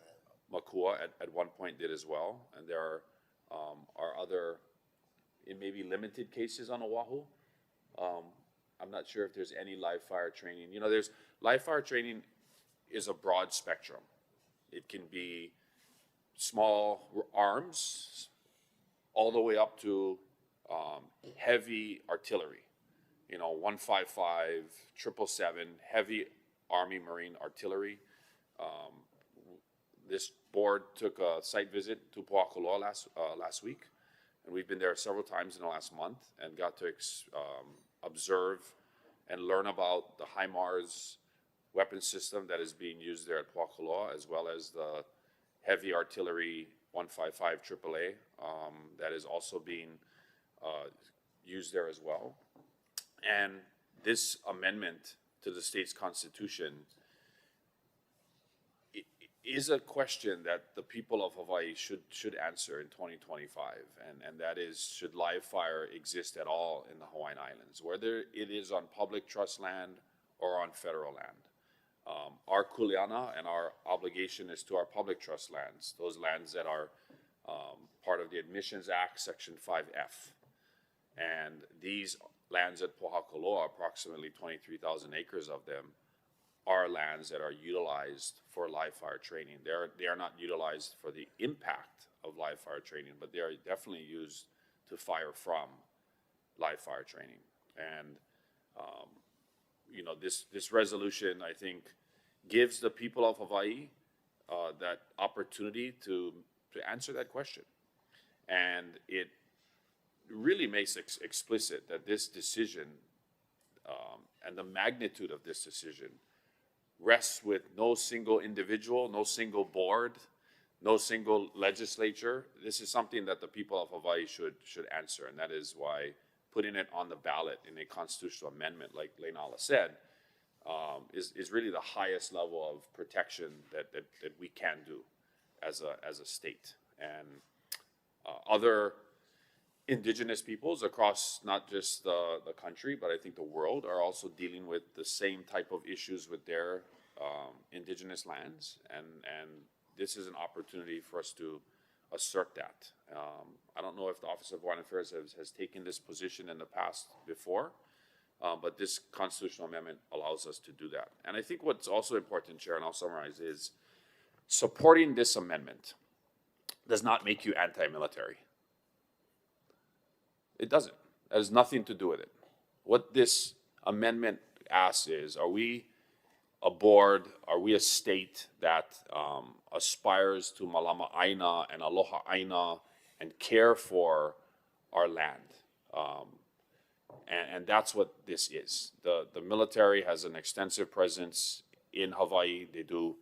Makua at one point did as well, and there are other, in maybe limited cases on Oahu. I'm not sure if there's any live fire training. There's live fire training is a broad spectrum. It can be small arms all the way up to heavy artillery, 155, 777, heavy Army Marine artillery. This board took a site visit to Pohakuloa last week, and we've been there several times in the last month and got to observe and learn about the HIMARS weapon system that is being used there at Pohakuloa, as well as the heavy artillery 155 AAA that is also being used there as well. And this amendment to the state's constitution is a question that the people of Hawaii should answer in 2025, and that is, should live fire exist at all in the Hawaiian Islands, whether it is on public trust land or on federal land. Our kuleana and our obligation is to our public trust lands, those lands that are part of the Admissions Act, Section 5F. And these lands at Pohakuloa, approximately 23,000 acres of them, are lands that are utilized for live fire training. They are not utilized for the impact of live fire training, but they are definitely used to fire from live fire training. And, you know, this resolution, I think, gives the people of Hawaii that opportunity to answer that question. And it really makes explicit that this decision and the magnitude of this decision rests with no single individual, no single board, no single legislature. This is something that the people of Hawaii should answer, and that is why putting it on the ballot in a constitutional amendment, like Leonala said, is really the highest level of protection that we can do as a state. And other indigenous peoples across not just the country, but I think the world, are also dealing with the same type of issues with their indigenous lands, and this is an opportunity for us to assert that. I don't know if the Office of Hawaiian Affairs has taken this position in the past before, but this constitutional amendment allows us to do that. And I think what's also important, Chair, and I'll summarize, is supporting this amendment does not make you anti-military. It doesn't. It has nothing to do with it. What this amendment asks is, are we a board, are we a state that aspires to malama aina and aloha aina and care for our land? And that's what this is. The military has an extensive presence in Hawaii. They do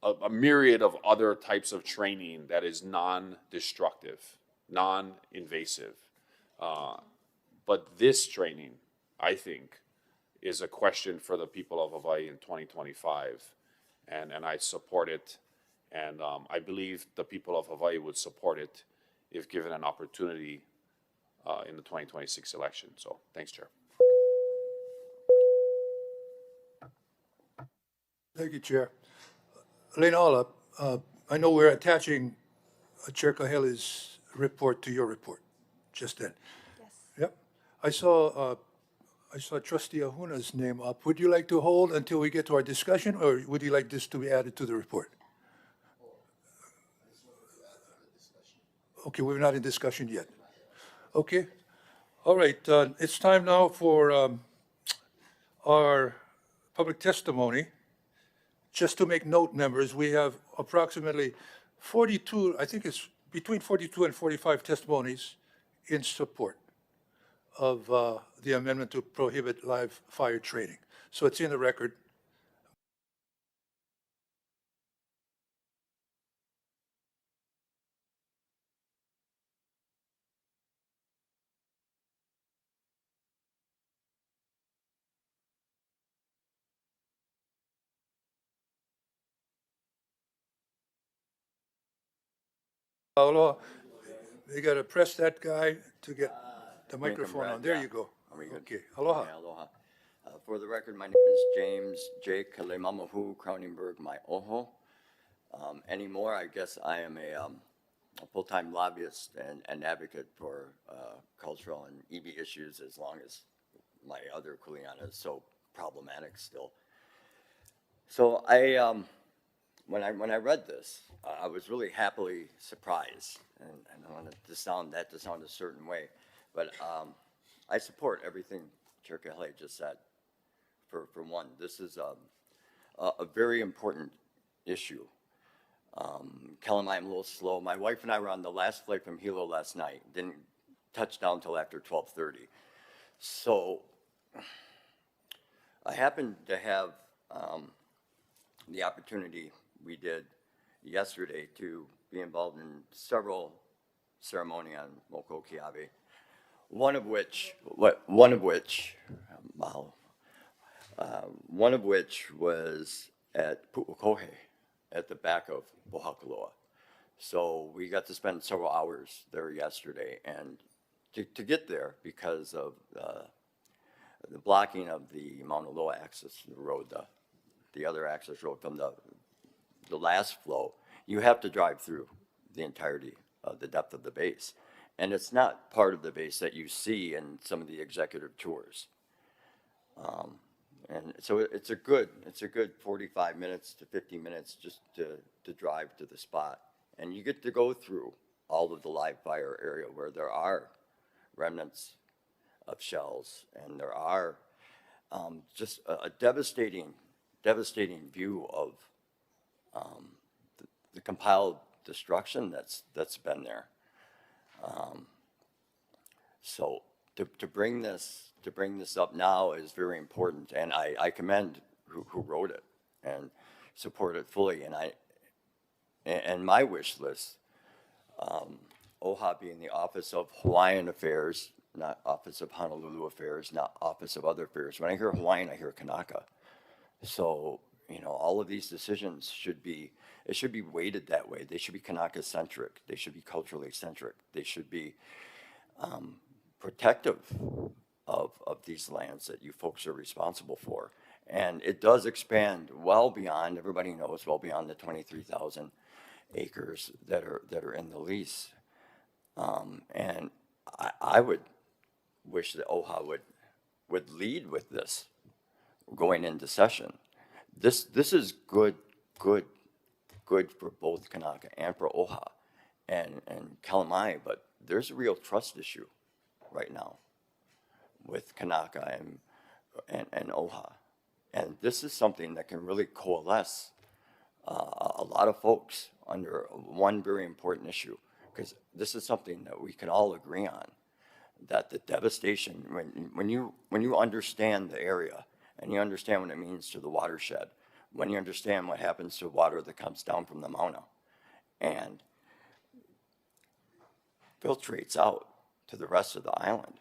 a myriad of other types of training that is non-destructive, non-invasive. But this training, I think, is a question for the people of Hawaii in 2025. And I support it. And I believe the people of Hawaii would support it if given an opportunity in the 2026 election. So thanks, Chair. Thank you, Chair. Leonala, I know we're attaching Chair Kahele's report to your report just then. Yes. Yep. I saw Trustee Ahuna's name up. Would you like to hold until we get to our discussion, or would you like this to be added to the report? Okay, we're not in discussion yet. Okay. All right. It's time now for our public testimony. Just to make note, members, we have approximately 42, I think it's between 42 and 45 testimonies in support of the amendment to prohibit live fire training. So it's in the record. Paolo, you got to press that guy to get the microphone on. There you go. Are we good? Okay. Aloha. Okay, aloha. For the record, my name is James J. Kalemamahu, Crowningburg, my oho. Anymore, I guess I am a full-time lobbyist and advocate for cultural and EB issues, as long as my other kuleana is so problematic still. So when I read this, I was really happily surprised, and I wanted to sound a certain way, but I support everything Chair Kahele just said. For one, this is a very important issue. Kalamai, I'm a little slow. My wife and I were on the last flight from Hilo last night. Didn't touch down till after 12:30. So I happened to have the opportunity we did yesterday to be involved in several ceremony on Mokokiawe. One of which was at Pu'ukohe at the back of Pohakaloa. So we got to spend several hours there yesterday, and to get there, because of the blocking of the Mauna Loa access to the road, the other access road from the last flow, you have to drive through the entirety of the depth of the base. And it's not part of the base that you see in some of the executive tours. And so it's a good 45 minutes to 50 minutes just to drive to the spot. And you get to go through all of the live fire area where there are remnants of shells, and there are just a devastating view of the compiled destruction that's been there. So to bring this up now is very important, and I commend who wrote it and support it fully. And my wish list, OHA being the Office of Hawaiian Affairs, not Office of Honolulu Affairs, not Office of Other Affairs. When I hear Hawaiian, I hear Kanaka. So, you know, all of these decisions should be weighted that way. They should be Kanaka-centric. They should be culturally centric. They should be protective of these lands that you folks are responsible for. And it does expand well beyond, everybody knows, well beyond the 23,000 acres that are in the lease. And I would wish that OHA would lead with this going into session. This is good for both Kanaka and for OHA and Kalamai, but there's a real trust issue right now with Kanaka and OHA. And this is something that can really coalesce a lot of folks under one very important issue, because this is something that we can all agree on, that the devastation, when you understand the area and you understand what it means to the watershed, when you understand what happens to water that comes down from the Mauna and filtrates out to the rest of the island,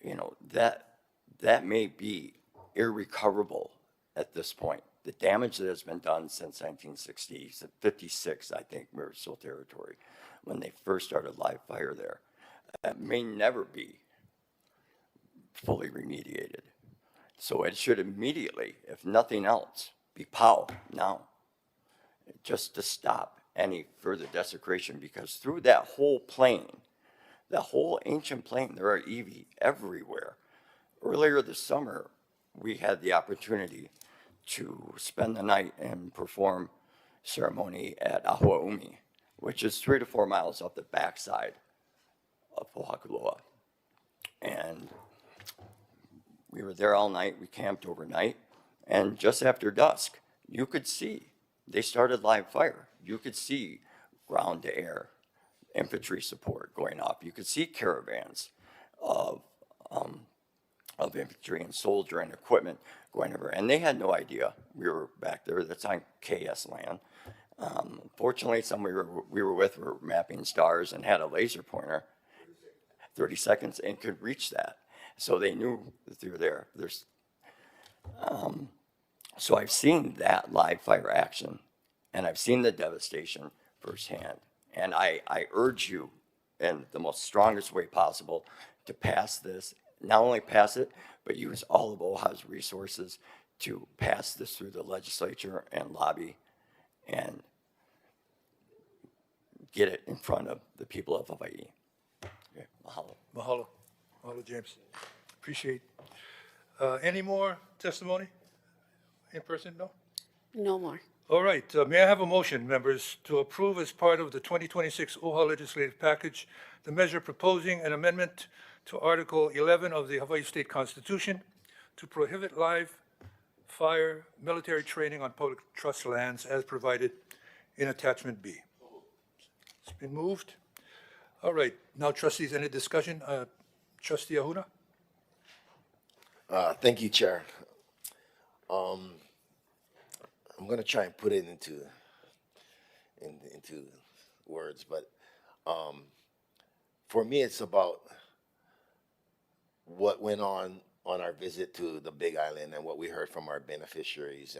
you know, that may be irrecoverable at this point. The damage that has been done since 1960, 56, I think, Marisul territory, when they first started live fire there, may never be fully remediated. So it should immediately, if nothing else, be POW now, just to stop any further desecration, because through that whole plain, that whole ancient plain, there are iwi everywhere. Earlier this summer, we had the opportunity to spend the night and perform ceremony at Ahuaumi, which is 3 to 4 miles off the backside of Pohakuloa. And we were there all night, we camped overnight, and just after dusk, you could see, they started live fire. You could see ground to air infantry support going off. You could see caravans of infantry and soldier and equipment going over, and they had no idea we were back there. That's on KS land. Fortunately, some we were with were mapping stars and had a laser pointer, 30 seconds, and could reach that. So they knew that they were there. So I've seen that live fire action, and I've seen the devastation firsthand. And I urge you in the most strongest way possible to pass this, not only pass it, but use all of OHA's resources to pass this through the legislature and lobby and get it in front of the people of Hawaii. Okay, mahalo. Mahalo. Mahalo, James. Appreciate. Any more testimony? In person, no? No more. All right, may I have a motion, members, to approve as part of the 2026 OHA legislative package, the measure proposing an amendment to Article 11 of the Hawaii State Constitution to prohibit live fire military training on public trust lands as provided in Attachment B. It's been moved. All right, now trustees, any discussion? Trustee Ahuna? Thank you, Chair. I'm going to try and put it into words, but for me, it's about what went on our visit to the Big Island and what we heard from our beneficiaries.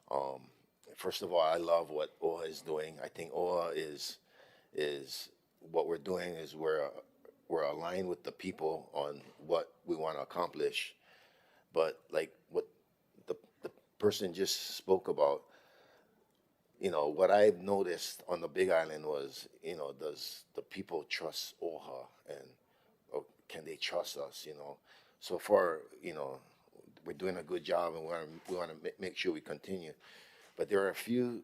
And first of all, I love what OHA is doing. I think OHA is what we're doing is we're aligned with the people on what we want to accomplish. But like what the person just spoke about, you know, what I've noticed on the Big Island was, you know, does the people trust OHA, and or can they trust us, you know? So far, you know, we're doing a good job, and we want to make sure we continue. But there are a few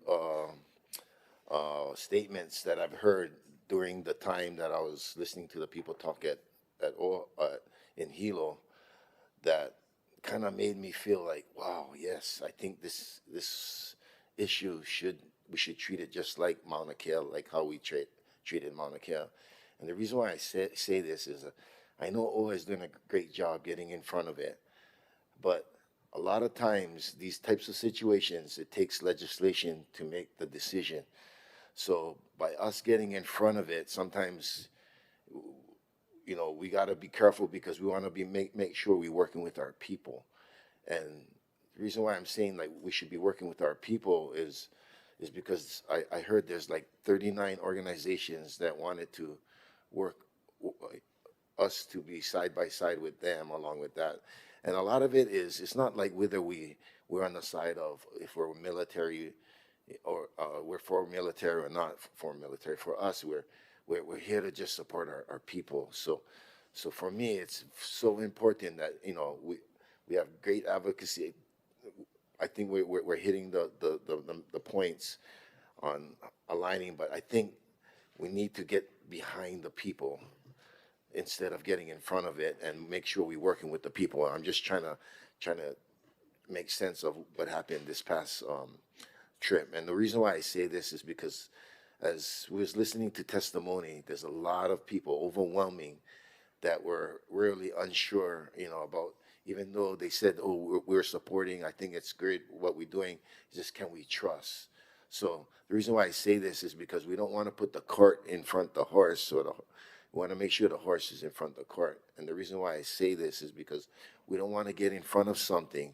statements that I've heard during the time that I was listening to the people talk in Hilo, that kind of made me feel like, wow, yes, I think this issue we should treat it just like Mauna Kea, like how we treated Mauna Kea. And the reason why I say this is I know OHA is doing a great job getting in front of it, but a lot of times these types of situations, it takes legislation to make the decision. So by us getting in front of it, sometimes, you know, we got to be careful because we want to make sure we're working with our people. And the reason why I'm saying like we should be working with our people is because I heard there's like 39 organizations that wanted to work us to be side by side with them along with that. And a lot of it is, it's not like whether we're on the side of if we're military or we're for military or not for military. For us, we're here to just support our people. So for me, it's so important that, you know, we have great advocacy. I think we're hitting the points on aligning, but I think we need to get behind the people instead of getting in front of it and make sure we're working with the people. I'm just trying to make sense of what happened this past trip. And the reason why I say this is because as we was listening to testimony, there's a lot of people, overwhelming, that were really unsure, you know, about, even though they said, oh, we're supporting, I think it's great what we're doing, just can we trust? So the reason why I say this is because we don't want to put the cart in front of the horse, we want to make sure the horse is in front of the cart. And the reason why I say this is because we don't want to get in front of something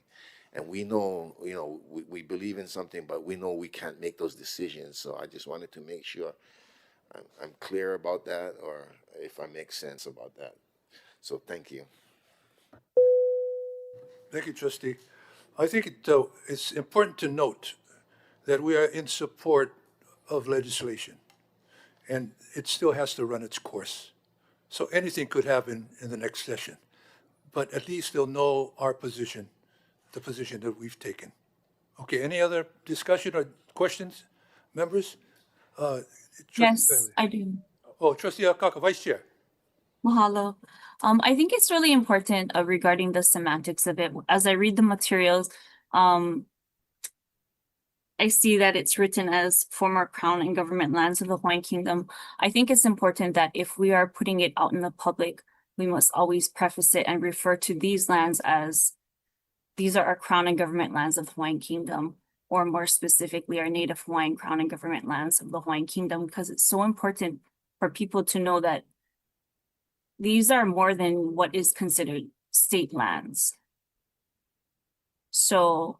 and we know, you know, we believe in something, but we know we can't make those decisions. So I just wanted to make sure I'm clear about that, or if I make sense about that. So thank you. Thank you, Trustee. I think it's important to note that we are in support of legislation, and it still has to run its course. So anything could happen in the next session, but at least they'll know our position, the position that we've taken. Okay, any other discussion or questions, members? Trustee Yes, Bailey. I do. Oh, Trustee Akaka, Vice Chair. Mahalo. I think it's really important regarding the semantics of it. As I read the materials, I see that it's written as former Crown and government lands of the Hawaiian Kingdom. I think it's important that if we are putting it out in the public, we must always preface it and refer to these lands as these are our Crown and government lands of the Hawaiian Kingdom, or more specifically, our Native Hawaiian Crown and government lands of the Hawaiian Kingdom, because it's so important for people to know that these are more than what is considered state lands. So,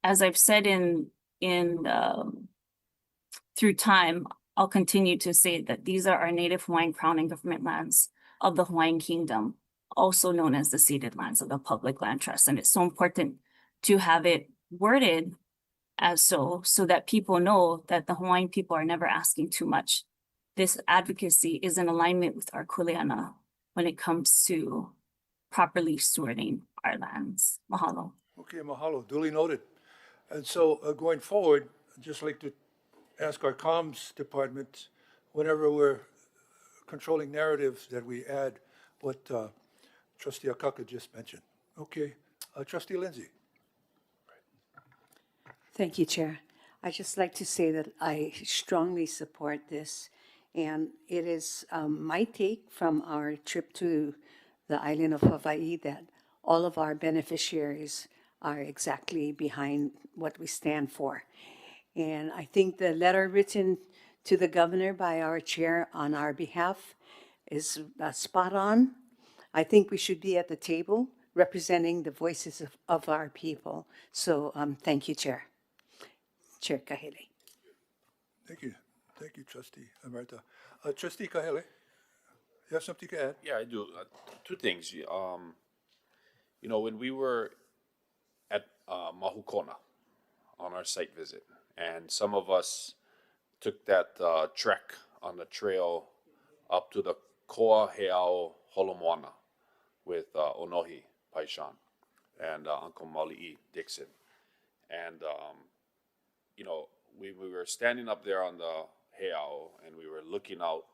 as I've said through time, I'll continue to say that these are our Native Hawaiian Crown and government lands of the Hawaiian Kingdom, also known as the ceded lands of the Public Land Trust. And it's so important to have it worded as so that people know that the Hawaiian people are never asking too much. This advocacy is in alignment with our kuleana when it comes to properly stewarding our lands. Mahalo. Okay, mahalo, duly noted. And so going forward, I'd just like to ask our comms department, whenever we're controlling narratives, that we add what Trustee Akaka just mentioned. Okay, Trustee Lindsay. Thank you, Chair. I'd just like to say that I strongly support this. And it is my take from our trip to the island of Hawaii that all of our beneficiaries are exactly behind what we stand for. And I think the letter written to the governor by our chair on our behalf is spot on. I think we should be at the table representing the voices of our people. So thank you, Chair. Chair Kahele. Thank you. Thank you, Trustee Emerita. Trustee Kahele, you have something to add? Yeah, I do. Two things. You know, when we were at Mahukona on our site visit, and some of us took that trek on the trail up to the Koa Heao Holomoana with Onohi Paishan and Uncle Mali'i Dixon. And, you know, we were standing up there on the heiau and we were looking out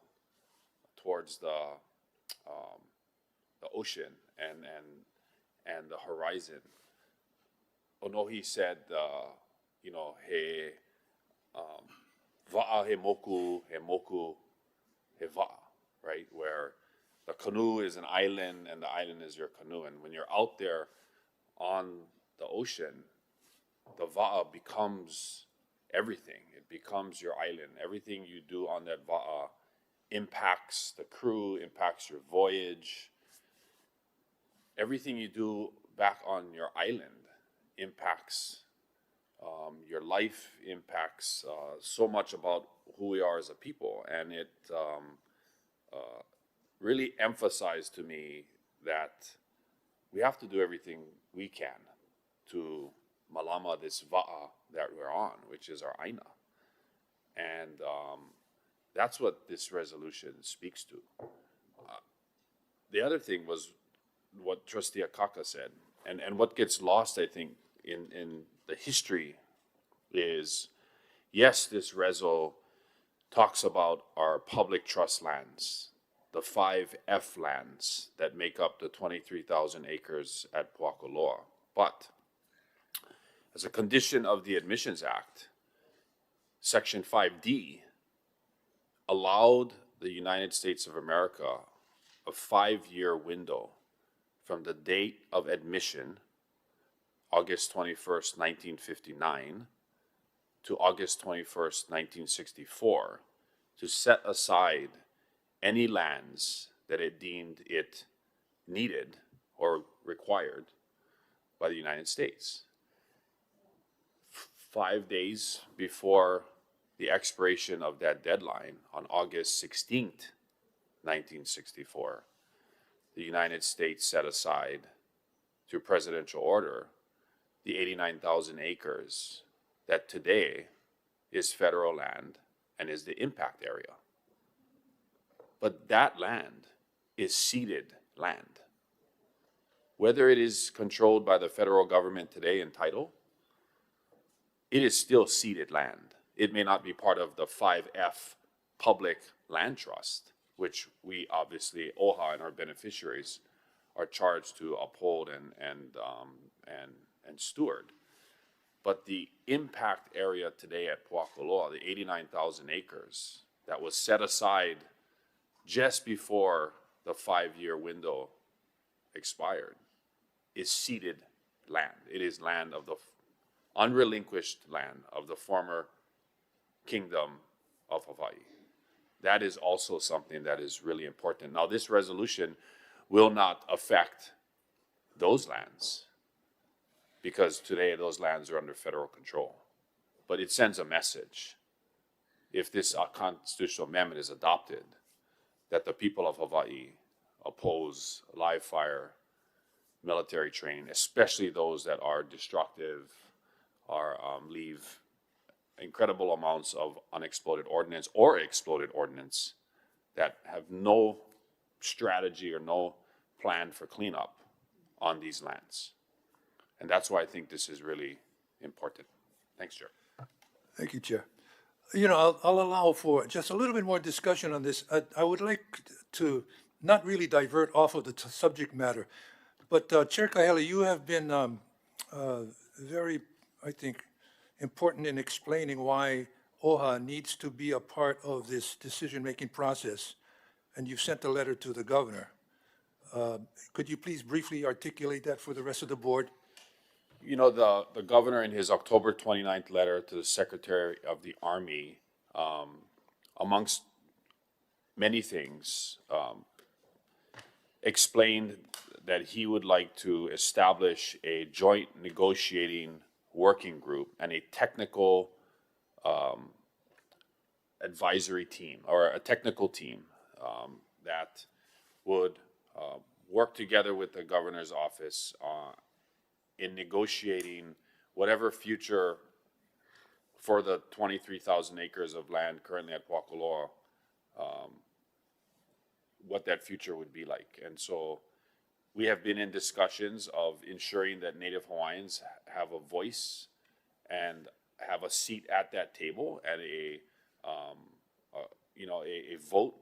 towards the ocean and the horizon. Onohi said, you know, he va'a he moku, he va'a, right? Where the canoe is an island and the island is your canoe. And when you're out there on the ocean, the va'a becomes everything. It becomes your island. Everything you do on that va'a impacts the crew, impacts your voyage. Everything you do back on your island impacts your life, impacts so much about who we are as a people. And it really emphasized to me that we have to do everything we can to malama this va'a that we're on, which is our aina. And that's what this resolution speaks to. The other thing was what Trustee Akaka said, and what gets lost, I think, in the history is, yes, this reso talks about our public trust lands, the 5 F lands that make up the 23,000 acres at Puakoloa. But as a condition of the Admissions Act, Section 5D allowed the United States of America a 5-year window from the date of admission, August 21st, 1959, to August 21st, 1964, to set aside any lands that it deemed it needed or required by the United States. 5 days before the expiration of that deadline, on August 16th, 1964, the United States set aside, through presidential order, the 89,000 acres that today is federal land and is the impact area. But that land is ceded land. Whether it is controlled by the federal government today in title, it is still ceded land. It may not be part of the 5F public land trust, which we obviously, OHA and our beneficiaries, are charged to uphold and steward. But the impact area today at Puakoloa, the 89,000 acres that was set aside just before the 5-year window expired, is ceded land. It is land of the unrelinquished land of the former Kingdom of Hawaii. That is also something that is really important. Now, this resolution will not affect those lands because today those lands are under federal control. But it sends a message, if this constitutional amendment is adopted, that the people of Hawaii oppose live fire military training, especially those that are destructive or leave incredible amounts of unexploded ordnance or exploded ordnance that have no strategy or no plan for cleanup on these lands. And that's why I think this is really important. Thanks, Chair. Thank you, Chair. You know, I'll allow for just a little bit more discussion on this. I would like to not really divert off of the subject matter, but Chair Kahele, you have been very, I think, important in explaining why OHA needs to be a part of this decision-making process, and you've sent a letter to the governor. Could you please briefly articulate that for the rest of the board? You know, the governor in his October 29th letter to the Secretary of the Army, amongst many things, explained that he would like to establish a joint negotiating working group and a technical advisory team, or a technical team that would work together with the governor's office in negotiating whatever future for the 23,000 acres of land currently at Puakoloa, what that future would be like. And so we have been in discussions of ensuring that Native Hawaiians have a voice and have a seat at that table and a vote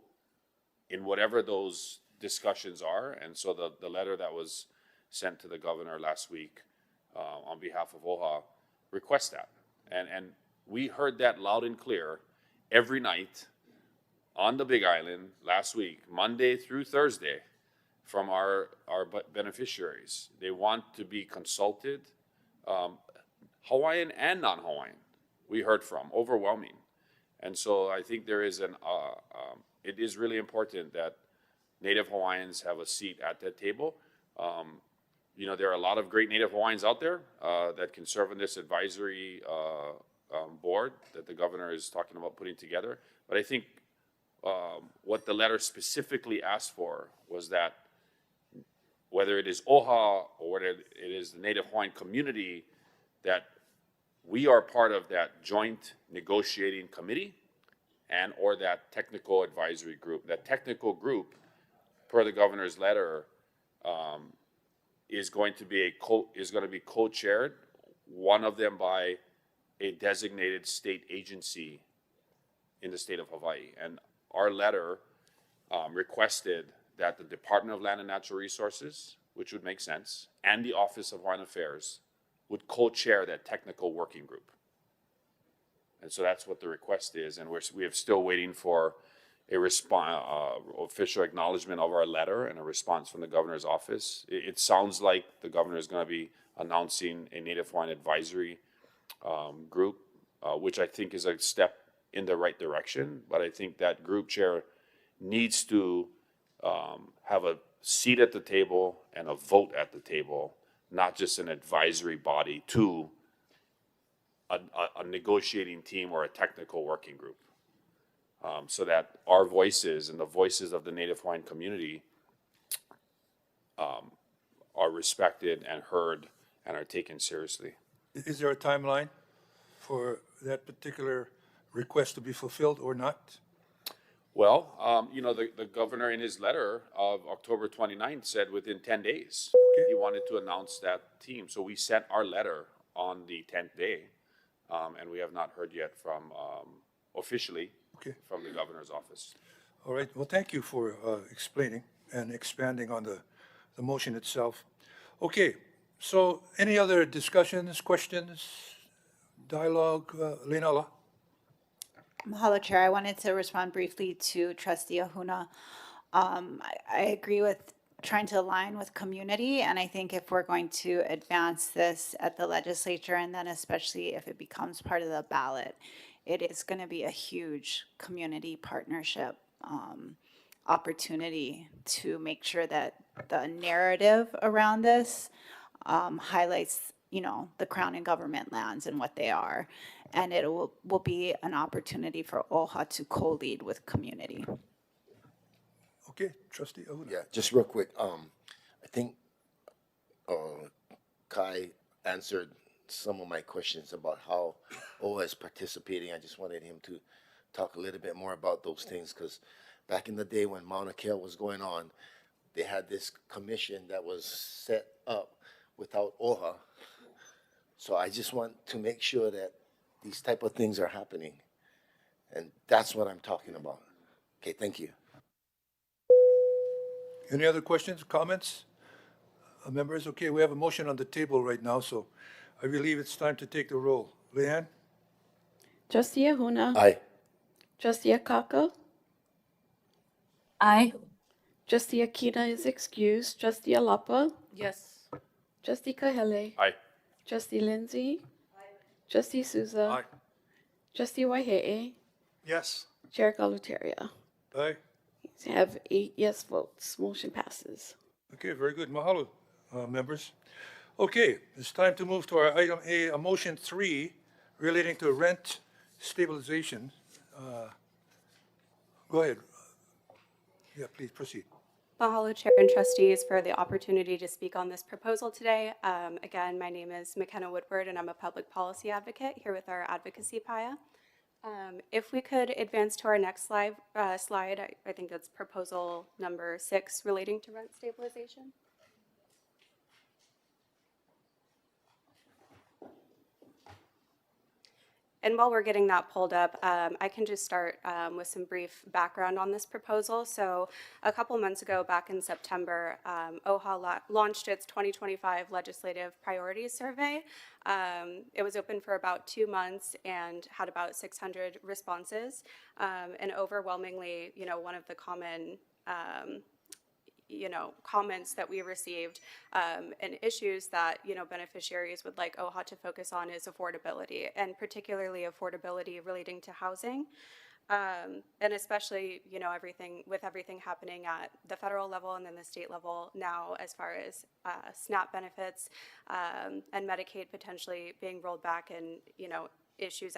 in whatever those discussions are. And so the letter that was sent to the governor last week on behalf of OHA requests that. And we heard that loud and clear every night on the Big Island last week, Monday through Thursday, from our beneficiaries. They want to be consulted, Hawaiian and non-Hawaiian, we heard from, overwhelming. And so I think there is it is really important that Native Hawaiians have a seat at that table. There are a lot of great Native Hawaiians out there that can serve on this advisory board that the governor is talking about putting together. But I think what the letter specifically asked for was that whether it is OHA or whether it is the Native Hawaiian community, that we are part of that joint negotiating committee and or that technical advisory group. That technical group, per the governor's letter, is going to be co-chaired, one of them by a designated state agency in the state of Hawaii. And our letter requested that the Department of Land and Natural Resources, which would make sense, and the Office of Hawaiian Affairs would co-chair that technical working group. And so that's what the request is, and we are still waiting for a official acknowledgement of our letter and a response from the governor's office. It sounds like the governor is going to be announcing a Native Hawaiian advisory group, which I think is a step in the right direction. But I think that group chair needs to have a seat at the table and a vote at the table, not just an advisory body to a negotiating team or a technical working group. So that our voices and the voices of the Native Hawaiian community are respected and heard and are taken seriously. Is there a timeline for that particular request to be fulfilled or not? Well, the governor in his letter of October 29th said within 10 days, he wanted to announce that team. So we sent our letter on the 10th day, and we have not heard yet from, officially, from the governor's office. All right. Well, thank you for explaining and expanding on the motion itself. Okay. So any other discussions, questions, dialogue? Leonela? Mahalo, Chair. I wanted to respond briefly to Trustee Ahuna. I agree with trying to align with community, and I think if we're going to advance this at the legislature, and then especially if it becomes part of the ballot, it is going to be a huge community partnership opportunity to make sure that the narrative around this highlights, the Crown and government lands and what they are. And it will be an opportunity for OHA to co-lead with community. Okay, Trustee Ahuna. Yeah, just real quick. I think Kai answered some of my questions about how OHA is participating. I just wanted him to talk a little bit more about those things, because back in the day when Mauna Kea was going on, they had this commission that was set up without OHA. So I just want to make sure that these type of things are happening. And that's what I'm talking about. Okay, thank you. Any other questions, comments? Members, okay, we have a motion on the table right now, so I believe it's time to take the roll. Leanne? Trustee Ahuna. Aye. Trustee Akaka. Aye. Trustee Akina is excused. Trustee Alapa. Yes. Trustee Kahele. Aye. Trustee Lindsay. Trustee Souza. Aye. Trustee Waihe'e. Yes. Chair Galuteria. Aye. Have 8 yes votes. Motion passes. Okay, very good. Mahalo, members. Okay, it's time to move to our item A, motion 3, relating to rent stabilization. Go ahead. Yeah, please proceed. Mahalo, Chair and Trustees, for the opportunity to speak on this proposal today. Again, my name is McKenna Woodward, and I'm a public policy advocate here with our advocacy PIA. If we could advance to our next slide, I think that's proposal number 6, relating to rent stabilization. And while we're getting that pulled up, I can just start with some brief background on this proposal. So a couple months ago, back in September, OHA launched its 2025 Legislative Priorities Survey. It was open for about 2 months and had about 600 responses. And overwhelmingly, one of the common comments that we received and issues that, beneficiaries would like OHA to focus on is affordability, and particularly affordability relating to housing. And especially, everything happening at the federal level and then the state level now, as far as SNAP benefits and Medicaid potentially being rolled back, and, issues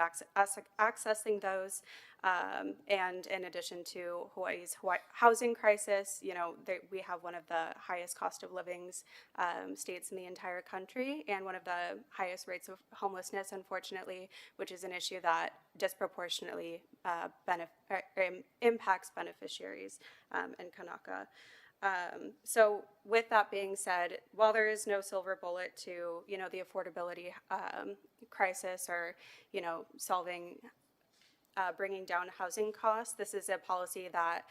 accessing those. And in addition to Hawaii's housing crisis, we have one of the highest cost of livings states in the entire country, and one of the highest rates of homelessness, unfortunately, which is an issue that disproportionately impacts beneficiaries in Kanaka. So with that being said, while there is no silver bullet to, the affordability crisis, or, solving, bringing down housing costs, this is a policy that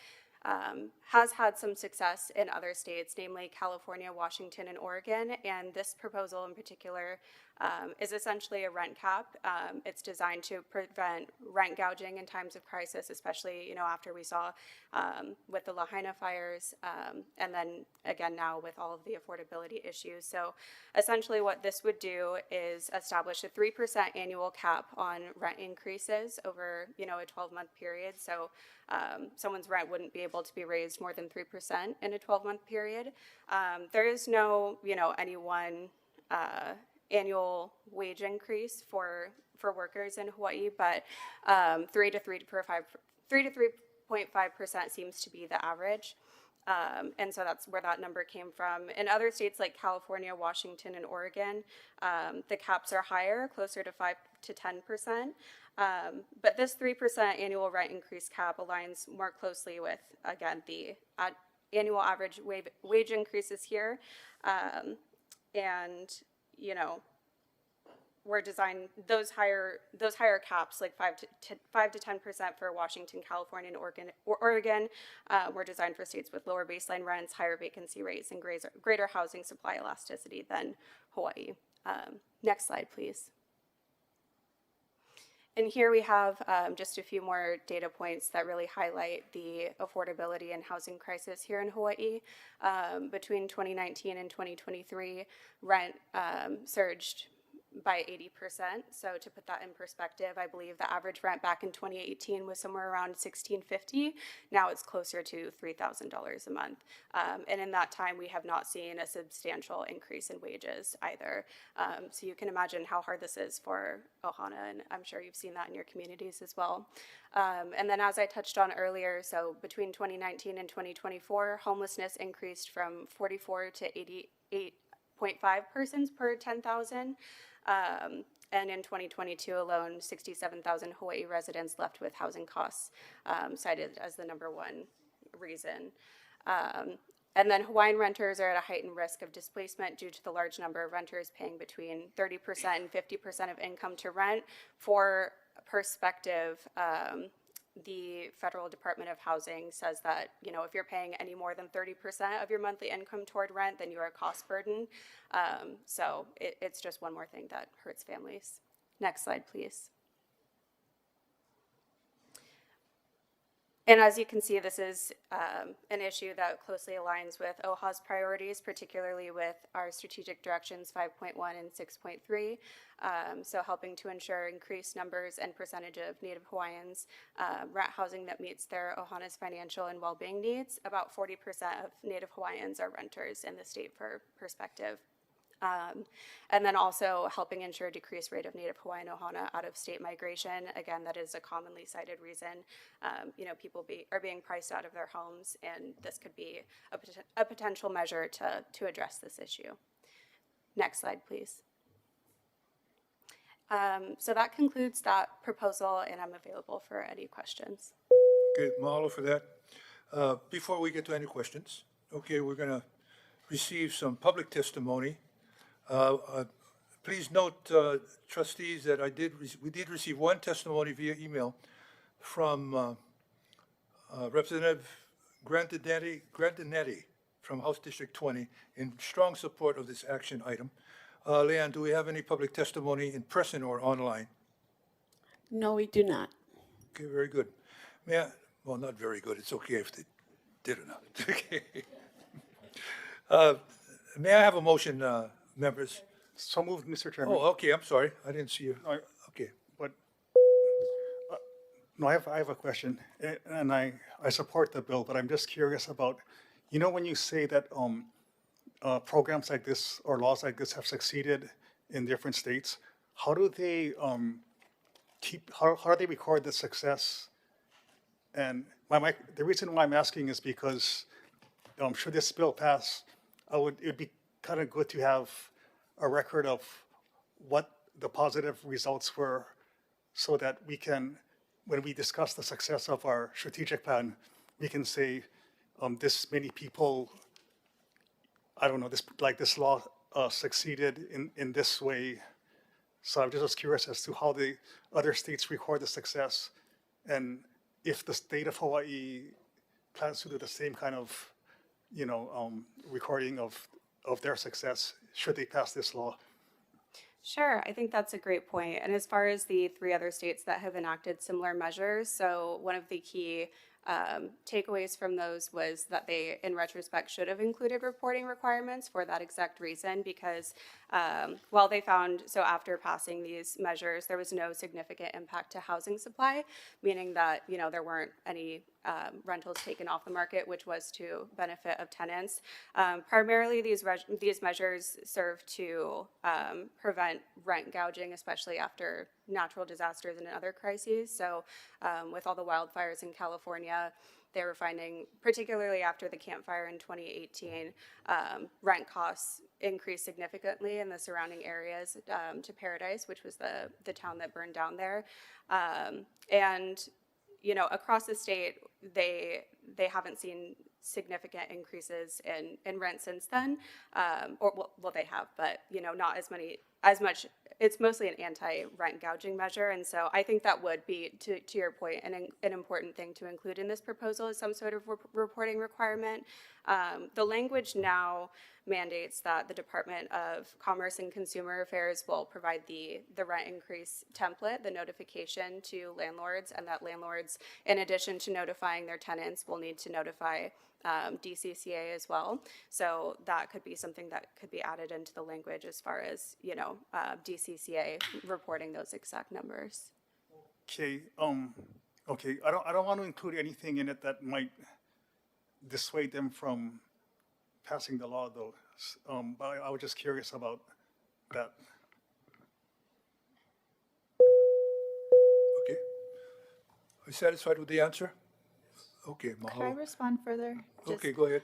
has had some success in other states, namely California, Washington, and Oregon. And this proposal in particular is essentially a rent cap. It's designed to prevent rent gouging in times of crisis, especially, after we saw with the Lahaina fires, and then again now with all of the affordability issues. So essentially what this would do is establish a 3% annual cap on rent increases over, a 12-month period. So someone's rent wouldn't be able to be raised more than 3% in a 12-month period. There is no, any one annual wage increase for workers in Hawaii, but 3 to 3.5% seems to be the average. And so that's where that number came from. In other states like California, Washington, and Oregon, the caps are higher, closer to 5 to 10%. But this 3% annual rent increase cap aligns more closely with, again, the annual average wage increases here. And, we're designed those higher caps, like 5 to 10% for Washington, California, and Oregon, were designed for states with lower baseline rents, higher vacancy rates, and greater housing supply elasticity than Hawaii. Next slide, please. And here we have just a few more data points that really highlight the affordability and housing crisis here in Hawaii. Between 2019 and 2023, rent surged by 80%. So to put that in perspective, I believe the average rent back in 2018 was somewhere around $1,650. Now it's closer to $3,000 a month. And in that time, we have not seen a substantial increase in wages either. So you can imagine how hard this is for Ohana, and I'm sure you've seen that in your communities as well. And then as I touched on earlier, so between 2019 and 2024, homelessness increased from 44 to 88.5 persons per 10,000. And in 2022 alone, 67,000 Hawaii residents left with housing costs cited as the #1 reason. And then Hawaiian renters are at a heightened risk of displacement due to the large number of renters paying between 30% and 50% of income to rent. For perspective, the Federal Department of Housing says that, if you're paying any more than 30% of your monthly income toward rent, then you are a cost burden. So it's just one more thing that hurts families. Next slide, please. And as you can see, this is an issue that closely aligns with OHA's priorities, particularly with our strategic directions 5.1 and 6.3. So helping to ensure increased numbers and percentage of Native Hawaiians rent housing that meets their Ohana's financial and well-being needs. About 40% of Native Hawaiians are renters in the state, for perspective. And then also helping ensure decreased rate of Native Hawaiian Ohana out-of-state migration. Again, that is a commonly cited reason. People are being priced out of their homes, and this could be a potential measure to address this issue. Next slide, please. So that concludes that proposal, and I'm available for any questions. Okay, mahalo for that. Before we get to any questions, okay, we're going to receive some public testimony. Please note, trustees, that we did receive one testimony via email from Representative Grandinetti from House District 20 in strong support of this action item. Leanne, do we have any public testimony in person or online? No, we do not. Okay, very good. May I, well, not very good. It's okay if they did or not. Okay. May I have a motion, members? So moved, Mr. Chairman. Oh, okay, I'm sorry. I didn't see you. No, Okay. But, no, I have a question, and I support the bill, but I'm just curious about, when you say that programs like this or laws like this have succeeded in different states, how do they how do they record the success? And the reason why I'm asking is because should this bill pass, it'd be kind of good to have a record of what the positive results were, so that we can, when we discuss the success of our strategic plan, we can say this many people, I don't know, this law succeeded in this way. So I'm just curious as to how the other states record the success, and if the state of Hawaii plans to do the same kind of, recording of their success, should they pass this law. Sure, I think that's a great point. And as far as the 3 other states that have enacted similar measures, so one of the key takeaways from those was that they, in retrospect, should have included reporting requirements for that exact reason, because while they found, so after passing these measures, there was no significant impact to housing supply, meaning that, there weren't any rentals taken off the market, which was to benefit of tenants. Primarily, these measures serve to prevent rent gouging, especially after natural disasters and other crises. So with all the wildfires in California, they were finding, particularly after the Camp Fire in 2018, rent costs increased significantly in the surrounding areas to Paradise, which was the town that burned down there. And across the state, they haven't seen significant increases in rent since then, well, they have, but not as much. It's mostly an anti-rent gouging measure, and so I think that would be, to your point, an important thing to include in this proposal is some sort of reporting requirement. The language now mandates that the Department of Commerce and Consumer Affairs will provide the rent increase template, the notification to landlords, and that landlords, in addition to notifying their tenants, will need to notify DCCA as well. So that could be something that could be added into the language as far as, DCCA reporting those exact numbers. Okay, okay. I don't want to include anything in it that might dissuade them from passing the law, though. But I was just curious about that. Okay. Are you satisfied with the answer? Okay, Could I Mahalo. respond further? Okay, go ahead.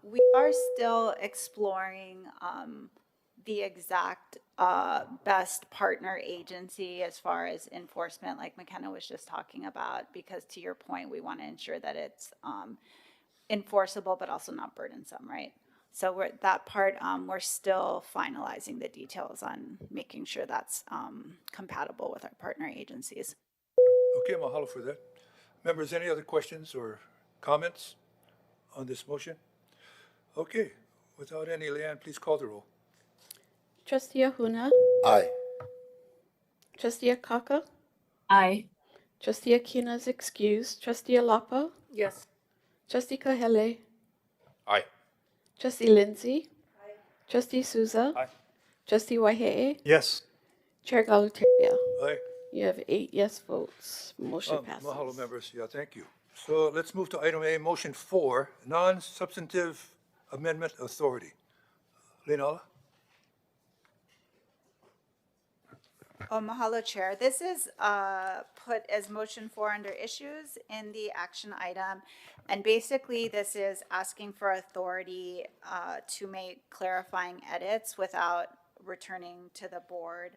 We are still exploring the exact best partner agency as far as enforcement, like McKenna was just talking about, because to your point, we want to ensure that it's enforceable but also not burdensome, right? So that part, we're still finalizing the details on making sure that's compatible with our partner agencies. Okay, mahalo for that. Members, any other questions or comments on this motion? Okay, without any, Leanne, please call the roll. Trustee Ahuna, Aye. Trustee Akaka, Aye. Trustee Akina is excused, Trustee Alapa, Yes. Trustee Kahele, Aye. Trustee Lindsay, Trustee Souza, Aye. Trustee Waihe'e, Yes. Chair Galutaria. Aye. You have 8 yes votes. Motion passes. Mahalo, members. Yeah, thank you. So let's move to item A, motion 4, non-substantive amendment authority. Leonala? Oh, mahalo, Chair. This is put as motion 4 under issues in the action item. And basically, this is asking for authority to make clarifying edits without returning to the board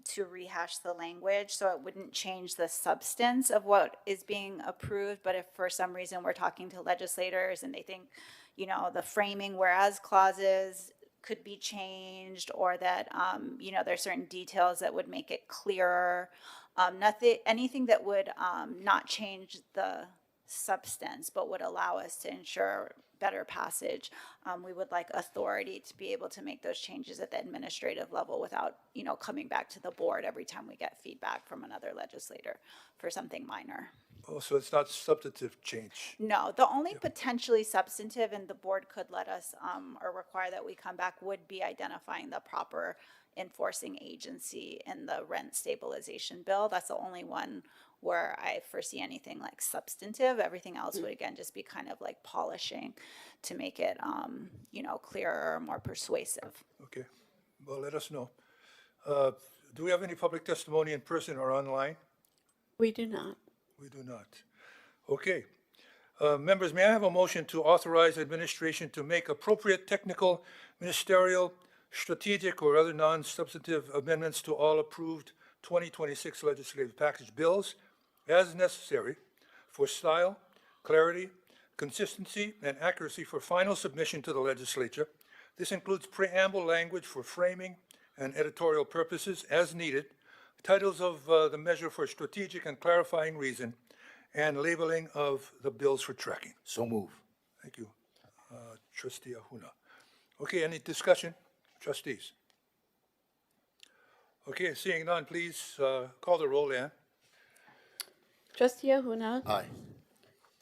to rehash the language. So it wouldn't change the substance of what is being approved. But if for some reason we're talking to legislators and they think, the framing whereas clauses could be changed, or that, you know, there's certain details that would make it clearer. Anything that would not change the substance, but would allow us to ensure better passage. We would like authority to be able to make those changes at the administrative level without, you know, coming back to the board every time we get feedback from another legislator for something minor. Oh, so it's not substantive change. No, the only potentially substantive, and the board could let us, or require that we come back, would be identifying the proper enforcing agency in the rent stabilization bill. That's the only one where I foresee anything like substantive. Everything else would again just be kind of like polishing to make it, you know, clearer, more persuasive. Okay, well, let us know. Do we have any public testimony in person or online? We do not. We do not. Okay. Members, may I have a motion to authorize administration to make appropriate technical, ministerial, strategic, or other non-substantive amendments to all approved 2026 legislative package bills as necessary for style, clarity, consistency, and accuracy for final submission to the legislature. This includes preamble language for framing and editorial purposes as needed, titles of the measure for strategic and clarifying reason, and labeling of the bills for tracking. So move. Thank you, Trustee Ahuna. Okay, any discussion? Trustees? Okay, seeing none, please call the roll, Ann. Trustee Ahuna. Aye.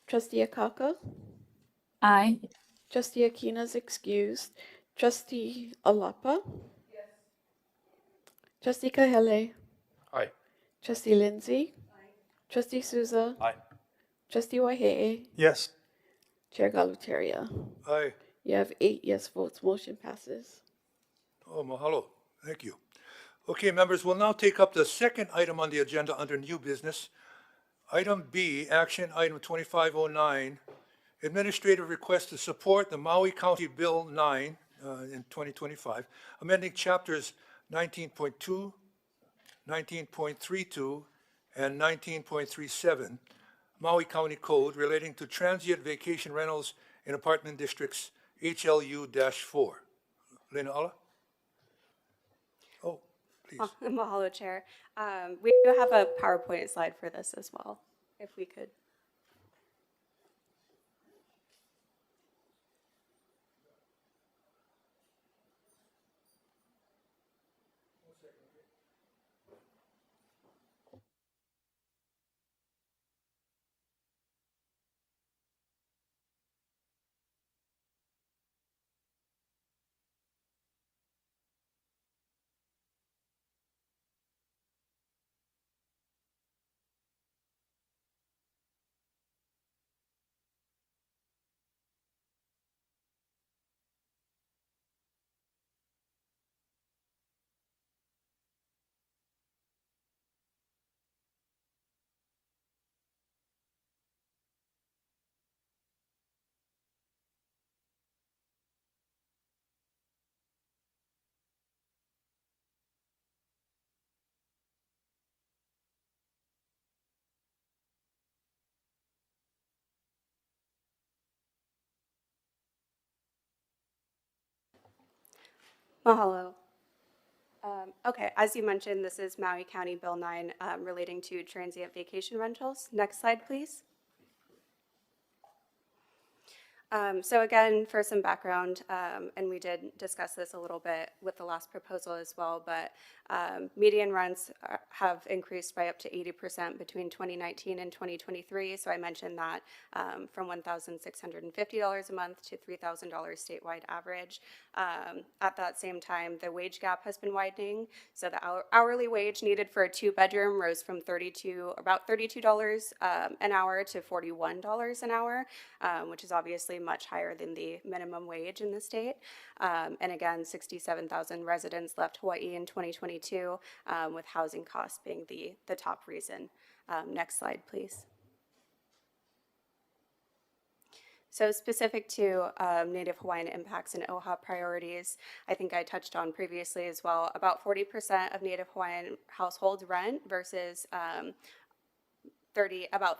Trustee Akaka. Aye. Trustee Akina's excused. Trustee Alapa. Yes. Trustee Kahele. Aye. Trustee Lindsay. Aye. Trustee Souza. Aye. Trustee Waihe'e. Yes. Chair Galuteria. Aye. You have 8 yes votes. Motion passes. Oh, mahalo. Thank you. Okay, members, we'll now take up the second item on the agenda under new business. Item B, action item 2509, administrative request to support the Maui County Bill 9 in 2025, amending chapters 19.2, 19.32, and 19.37 Maui County Code relating to transient vacation rentals in apartment districts HLU-4. Lena Ala? Oh, please. Mahalo, Chair. We do have a PowerPoint slide for this as well, if we could. Mahalo. Okay, as you mentioned, this is Maui County Bill 9 relating to transient vacation rentals. Next slide, please. So again, for some background, and we did discuss this a little bit with the last proposal as well, but median rents have increased by up to 80% between 2019 and 2023. So I mentioned that from $1,650 a month to $3,000 statewide average. At that same time, the wage gap has been widening. So the hourly wage needed for a 2-bedroom rose from about $32 an hour to $41 an hour, which is obviously much higher than the minimum wage in the state. And again, 67,000 residents left Hawaii in 2022, with housing costs being the top reason. Next slide, please. So specific to Native Hawaiian impacts and OHA priorities, I think I touched on previously as well, about 40% of Native Hawaiian households rent versus about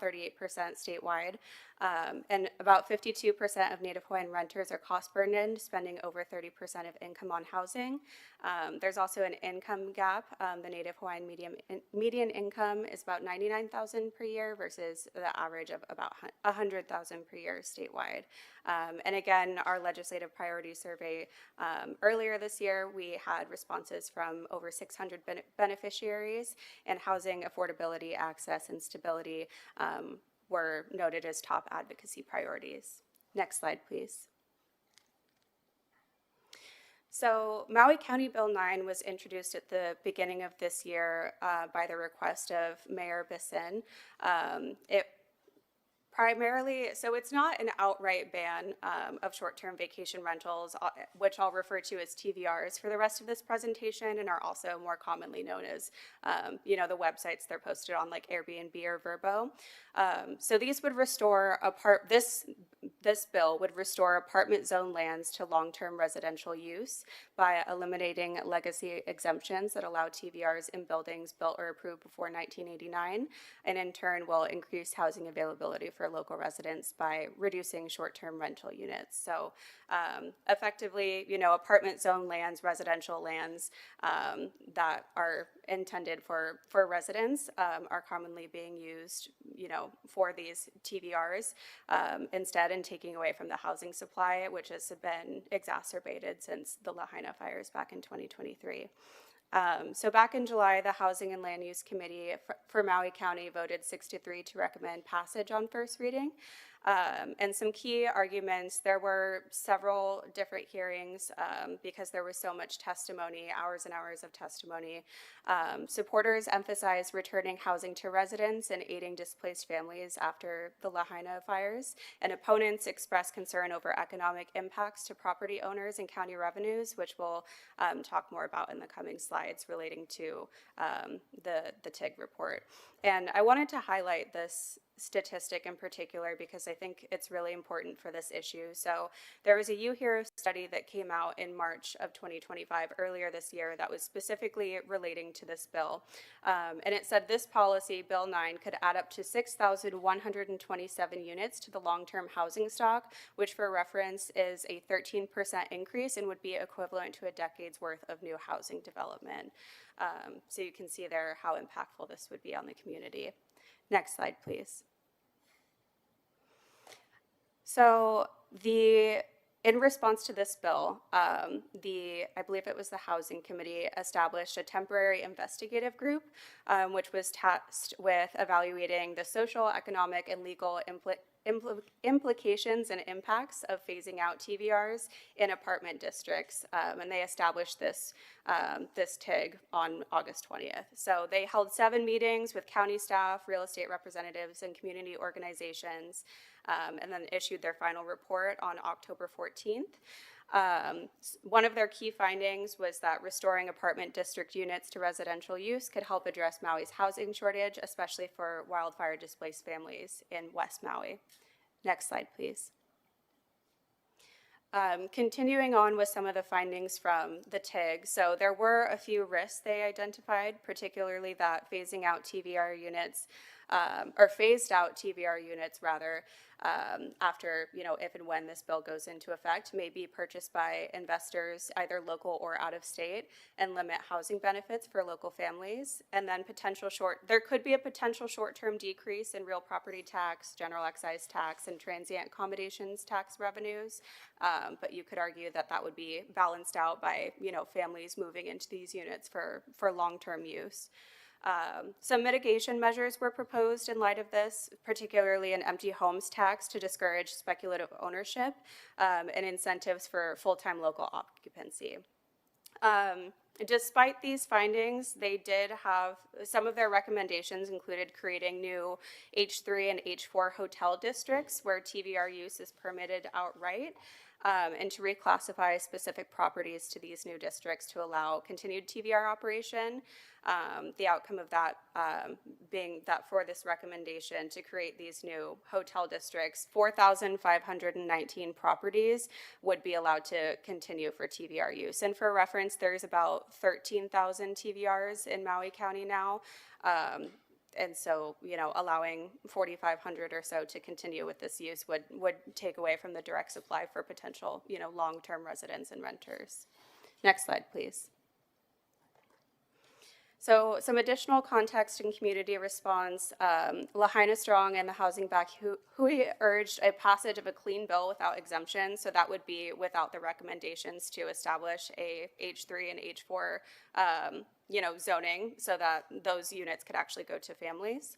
38% statewide. And about 52% of Native Hawaiian renters are cost burdened, spending over 30% of income on housing. There's also an income gap. The Native Hawaiian median income is about $99,000 per year versus the average of about $100,000 per year statewide. And again, our legislative priority survey earlier this year, we had responses from over 600 beneficiaries, and housing affordability, access, and stability were noted as top advocacy priorities. Next slide, please. So Maui County Bill 9 was introduced at the beginning of this year by the request of Mayor Bisson. It primarily, so it's not an outright ban of short-term vacation rentals, which I'll refer to as TVRs for the rest of this presentation, and are also more commonly known as, the websites they're posted on, like Airbnb or Vrbo. So these would restore this bill would restore apartment zone lands to long-term residential use by eliminating legacy exemptions that allow TVRs in buildings built or approved before 1989, and in turn will increase housing availability for local residents by reducing short-term rental units. So effectively, apartment zone lands, residential lands that are intended for residents are commonly being used, for these TVRs instead, and taking away from the housing supply, which has been exacerbated since the Lahaina fires back in 2023. So back in July, the Housing and Land Use Committee for Maui County voted 6-3 to recommend passage on first reading. And some key arguments, there were several different hearings because there was so much testimony, hours and hours of testimony. Supporters emphasized returning housing to residents and aiding displaced families after the Lahaina fires, and opponents expressed concern over economic impacts to property owners and county revenues, which we'll talk more about in the coming slides relating to the TIG report. And I wanted to highlight this statistic in particular because I think it's really important for this issue. So there was a UHERO study that came out in March of 2025, earlier this year, that was specifically relating to this bill. And it said this policy, Bill 9, could add up to 6,127 units to the long-term housing stock, which for reference is a 13% increase and would be equivalent to a decade's worth of new housing development. So you can see there how impactful this would be on the community. Next slide, please. So in response to this bill, I believe it was the Housing Committee established a temporary investigative group, which was tasked with evaluating the social, economic, and legal implications and impacts of phasing out TVRs in apartment districts, and they established this TIG on August 20th. So they held 7 meetings with county staff, real estate representatives, and community organizations, and then issued their final report on October 14th. One of their key findings was that restoring apartment district units to residential use could help address Maui's housing shortage, especially for wildfire displaced families in West Maui. Next slide, please. Continuing on with some of the findings from the TIG. So there were a few risks they identified, particularly that phasing out TVR units, or phased out TVR units rather, after, if and when this bill goes into effect, may be purchased by investors, either local or out of state, and limit housing benefits for local families. And then there could be a potential short-term decrease in real property tax, general excise tax, and transient accommodations tax revenues. But you could argue that that would be balanced out by, families moving into these units for long-term use. Some mitigation measures were proposed in light of this, particularly an empty homes tax to discourage speculative ownership, and incentives for full-time local occupancy. Despite these findings, they did have some of their recommendations included creating new H3 and H4 hotel districts where TVR use is permitted outright, and to reclassify specific properties to these new districts to allow continued TVR operation. The outcome of that being that for this recommendation to create these new hotel districts, 4,519 properties would be allowed to continue for TVR use. And for reference, there's about 13,000 TVRs in Maui County now. And so, allowing 4,500 or so to continue with this use would take away from the direct supply for potential, long-term residents and renters. Next slide, please. So some additional context and community response. Lahaina Strong and the Housing Back Hui urged a passage of a clean bill without exemption. So that would be without the recommendations to establish a H3 and H4 zoning so that those units could actually go to families.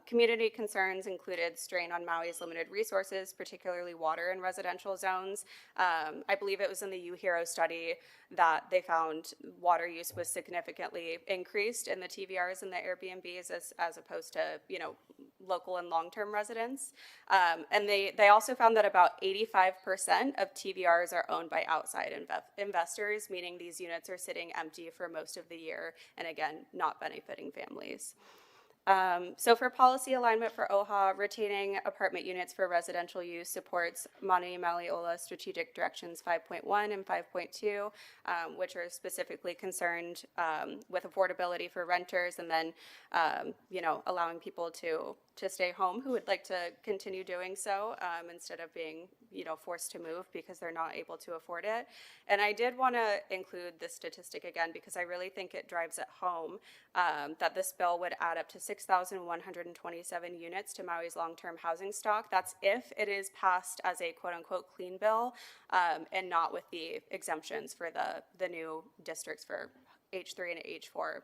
Community concerns included strain on Maui's limited resources, particularly water in residential zones. I believe it was in the UHERO study that they found water use was significantly increased in the TVRs and the Airbnbs as opposed to, local and long-term residents. And they also found that about 85% of TVRs are owned by outside investors, meaning these units are sitting empty for most of the year and again, not benefiting families. So for policy alignment for OHA, retaining apartment units for residential use supports Maui Maliola Strategic Directions 5.1 and 5.2, which are specifically concerned with affordability for renters and then, allowing people to stay home who would like to continue doing so instead of being, forced to move because they're not able to afford it. And I did want to include this statistic again because I really think it drives it home that this bill would add up to 6,127 units to Maui's long-term housing stock. That's if it is passed as a quote-unquote clean bill and not with the exemptions for the new districts for H3 and H4,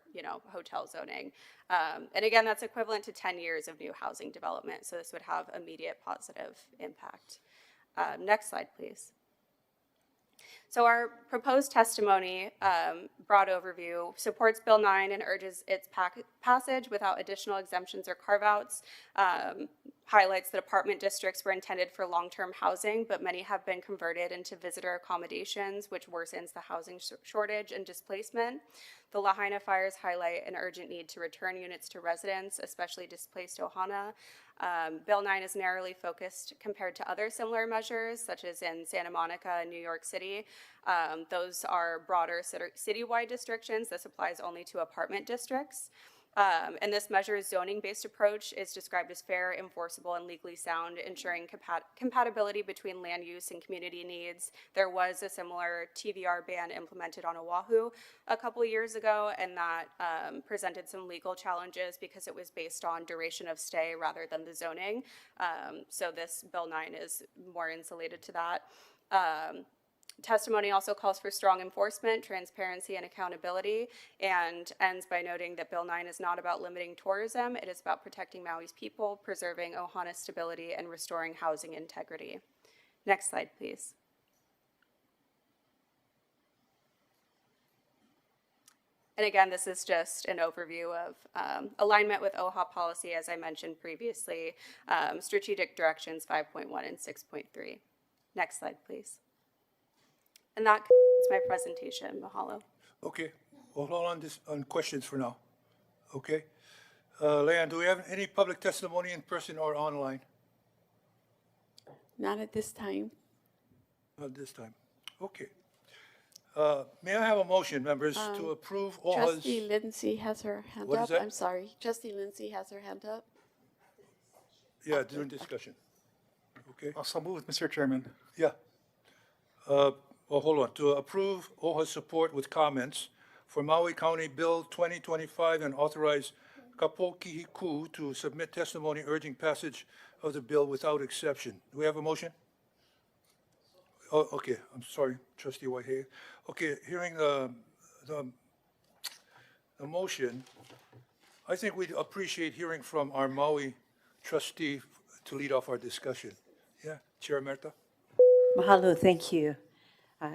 hotel zoning. And again, that's equivalent to 10 years of new housing development. So this would have immediate positive impact. Next slide, please. So our proposed testimony, broad overview, supports Bill 9 and urges its passage without additional exemptions or carve-outs. Highlights that apartment districts were intended for long-term housing, but many have been converted into visitor accommodations, which worsens the housing shortage and displacement. The Lahaina fires highlight an urgent need to return units to residents, especially displaced Ohana. Bill 9 is narrowly focused compared to other similar measures, such as in Santa Monica and New York City. Those are broader citywide restrictions. This applies only to apartment districts. And this measure's zoning-based approach is described as fair, enforceable, and legally sound, ensuring compatibility between land use and community needs. There was a similar TVR ban implemented on Oahu a couple years ago, and that presented some legal challenges because it was based on duration of stay rather than the zoning. So this Bill 9 is more insulated to that. Testimony also calls for strong enforcement, transparency, and accountability, and ends by noting that Bill 9 is not about limiting tourism. It is about protecting Maui's people, preserving Ohana's stability, and restoring housing integrity. Next slide, please. And again, this is just an overview of alignment with OHA policy, as I mentioned previously, strategic directions 5.1 and 6.3. Next slide, please. And that concludes my presentation. Mahalo. Okay, well, hold on on questions for now. Okay. Leanne, do we have any public testimony in person or online? Not at this time. Not this time. Okay. May I have a motion, members, to approve OHA's... Trustee Lindsay has her hand What up. is that? I'm sorry. Trustee Lindsay has her hand up. Yeah, during discussion. Okay. Also moved, Mr. Chairman. Yeah. Well, hold on. To approve OHA's support with comments for Maui County Bill 2025 and authorize Kapokihiku to submit testimony urging passage of the bill without exception. Do we have a motion? Oh, okay. I'm sorry, Trustee Whitehead. Okay, hearing the motion, I think we'd appreciate hearing from our Maui trustee to lead off our discussion. Yeah, Chair Merta. Mahalo, thank you.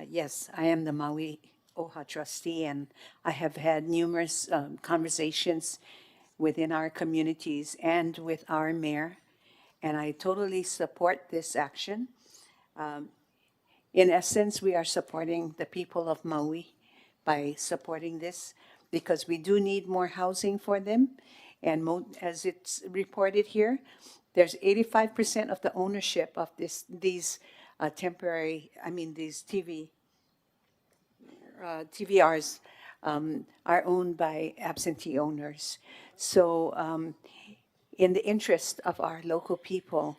Yes, I am the Maui OHA trustee, and I have had numerous conversations within our communities and with our mayor, and I totally support this action. In essence, we are supporting the people of Maui by supporting this because we do need more housing for them. And as it's reported here, there's 85% of the ownership of these TVRs are owned by absentee owners. So in the interest of our local people,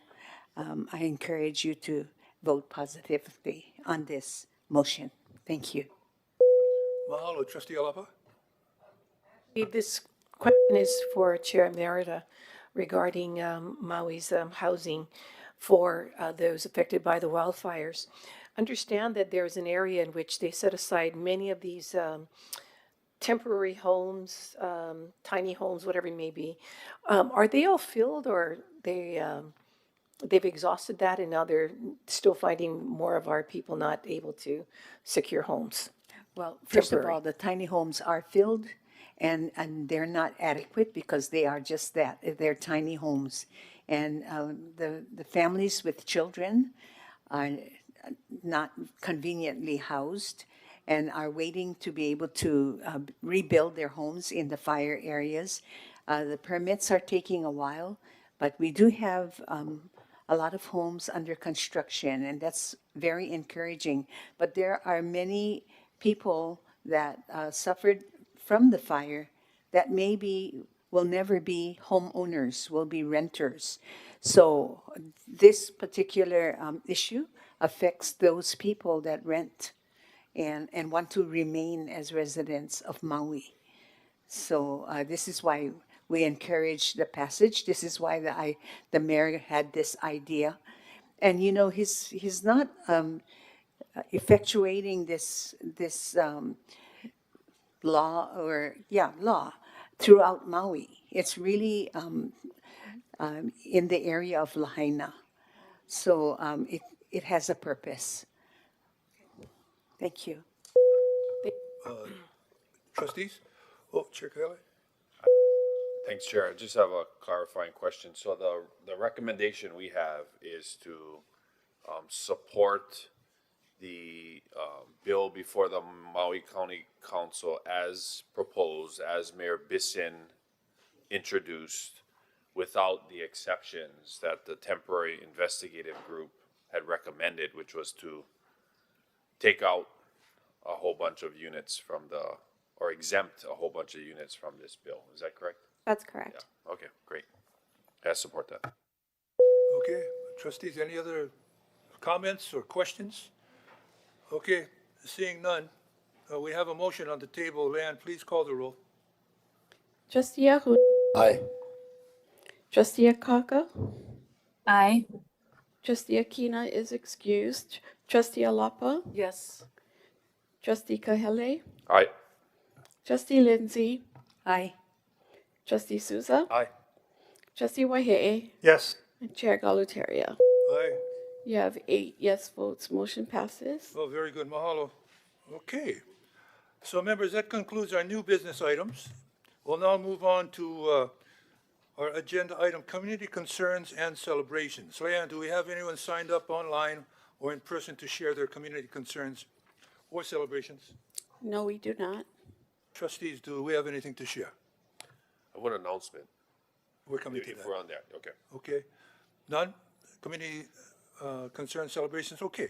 I encourage you to vote positively on this motion. Thank you. Mahalo, Trustee Alapa? This question is for Chair Merida regarding Maui's housing for those affected by the wildfires. Understand that there's an area in which they set aside many of these temporary homes, tiny homes, whatever it may be. Are they all filled, or they've exhausted that and now they're still finding more of our people not able to secure homes? Well, first of Temporary. all, the tiny homes are filled and they're not adequate because they are just that. They're tiny homes. And the families with children are not conveniently housed and are waiting to be able to rebuild their homes in the fire areas. The permits are taking a while, but we do have a lot of homes under construction, and that's very encouraging. But there are many people that suffered from the fire that maybe will never be homeowners, will be renters. So this particular issue affects those people that rent and want to remain as residents of Maui. So this is why we encourage the passage. This is why the mayor had this idea. And you know, he's not effectuating this law throughout Maui. It's really in the area of Lahaina. So it has a purpose. Thank you. Trustees? Oh, Chair Kelly? Thanks, Chair. I just have a clarifying question. So the recommendation we have is to support the bill before the Maui County Council as proposed, as Mayor Bisson introduced, without the exceptions that the temporary investigative group had recommended, which was to take out a whole bunch of units from or exempt a whole bunch of units from this bill. Is that correct? That's correct. Yeah. Okay, great. I support that. Okay, trustees, any other comments or questions? Okay, seeing none, we have a motion on the table. Leanne, please call the roll. Trustee Ahuna. Aye. Trustee Akaka. Aye. Trustee Akina is excused. Trustee Alapa. Yes. Trustee Kahele. Aye. Trustee Lindsay. Aye. Trustee Souza. Aye. Trustee Waihe'e. Yes. And Chair Galutaria. Aye. You have 8 yes votes. Motion passes. Oh, very good, mahalo. Okay, so members, that concludes our new business items. We'll now move on to our agenda item, community concerns and celebrations. Leanne, do we have anyone signed up online or in person to share their community concerns or celebrations? No, we do not. Trustees, do we have anything to share? I want an announcement. We're coming to If that. we're on that, okay. Okay, none? Community concerns, celebrations, okay.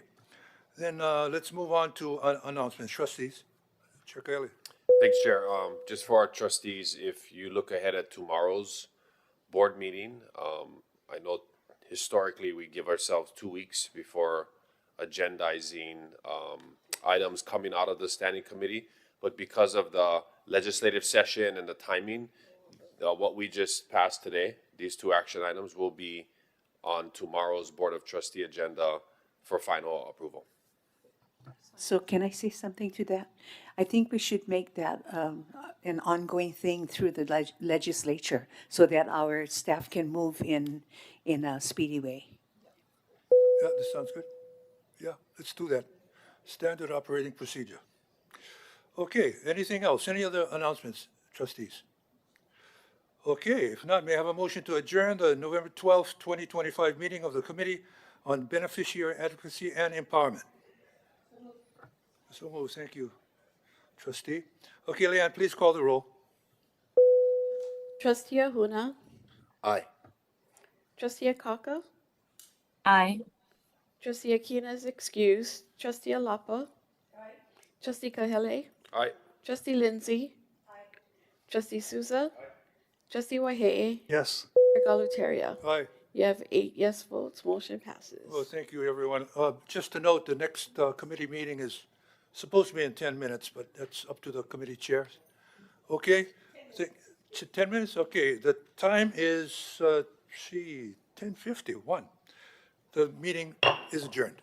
Then let's move on to announcements. Trustees, Chair Kelly. Thanks, Chair. Just for our trustees, if you look ahead at tomorrow's board meeting, I know historically we give ourselves 2 weeks before agendizing items coming out of the standing committee, but because of the legislative session and the timing, what we just passed today, these 2 action items will be on tomorrow's Board of Trustee agenda for final approval. So can I say something to that? I think we should make that an ongoing thing through the legislature so that our staff can move in a speedy way. Yeah, this sounds good. Yeah, let's do that. Standard operating procedure. Okay, anything else? Any other announcements, trustees? Okay, if not, may I have a motion to adjourn the November 12th, 2025 meeting of the Committee on Beneficiary Advocacy and Empowerment? So moved, thank you, trustee. Okay, Leanne, please call the roll. Trustee Ahuna. Aye. Trustee Akaka. Aye. Trustee Akina is excused. Trustee Alapa. Aye. Trustee Kahele. Aye. Trustee Lindsay. Aye. Trustee Souza. Aye. Trustee Wahehe, Yes. Chair Galutaria. Aye. You have 8 yes votes, motion passes. Well, thank you, everyone. Just to note, the next committee meeting is supposed to be in 10 minutes, but that's up to the committee chairs. Okay? 10 minutes? Okay, the time is, 10:51. The meeting is adjourned.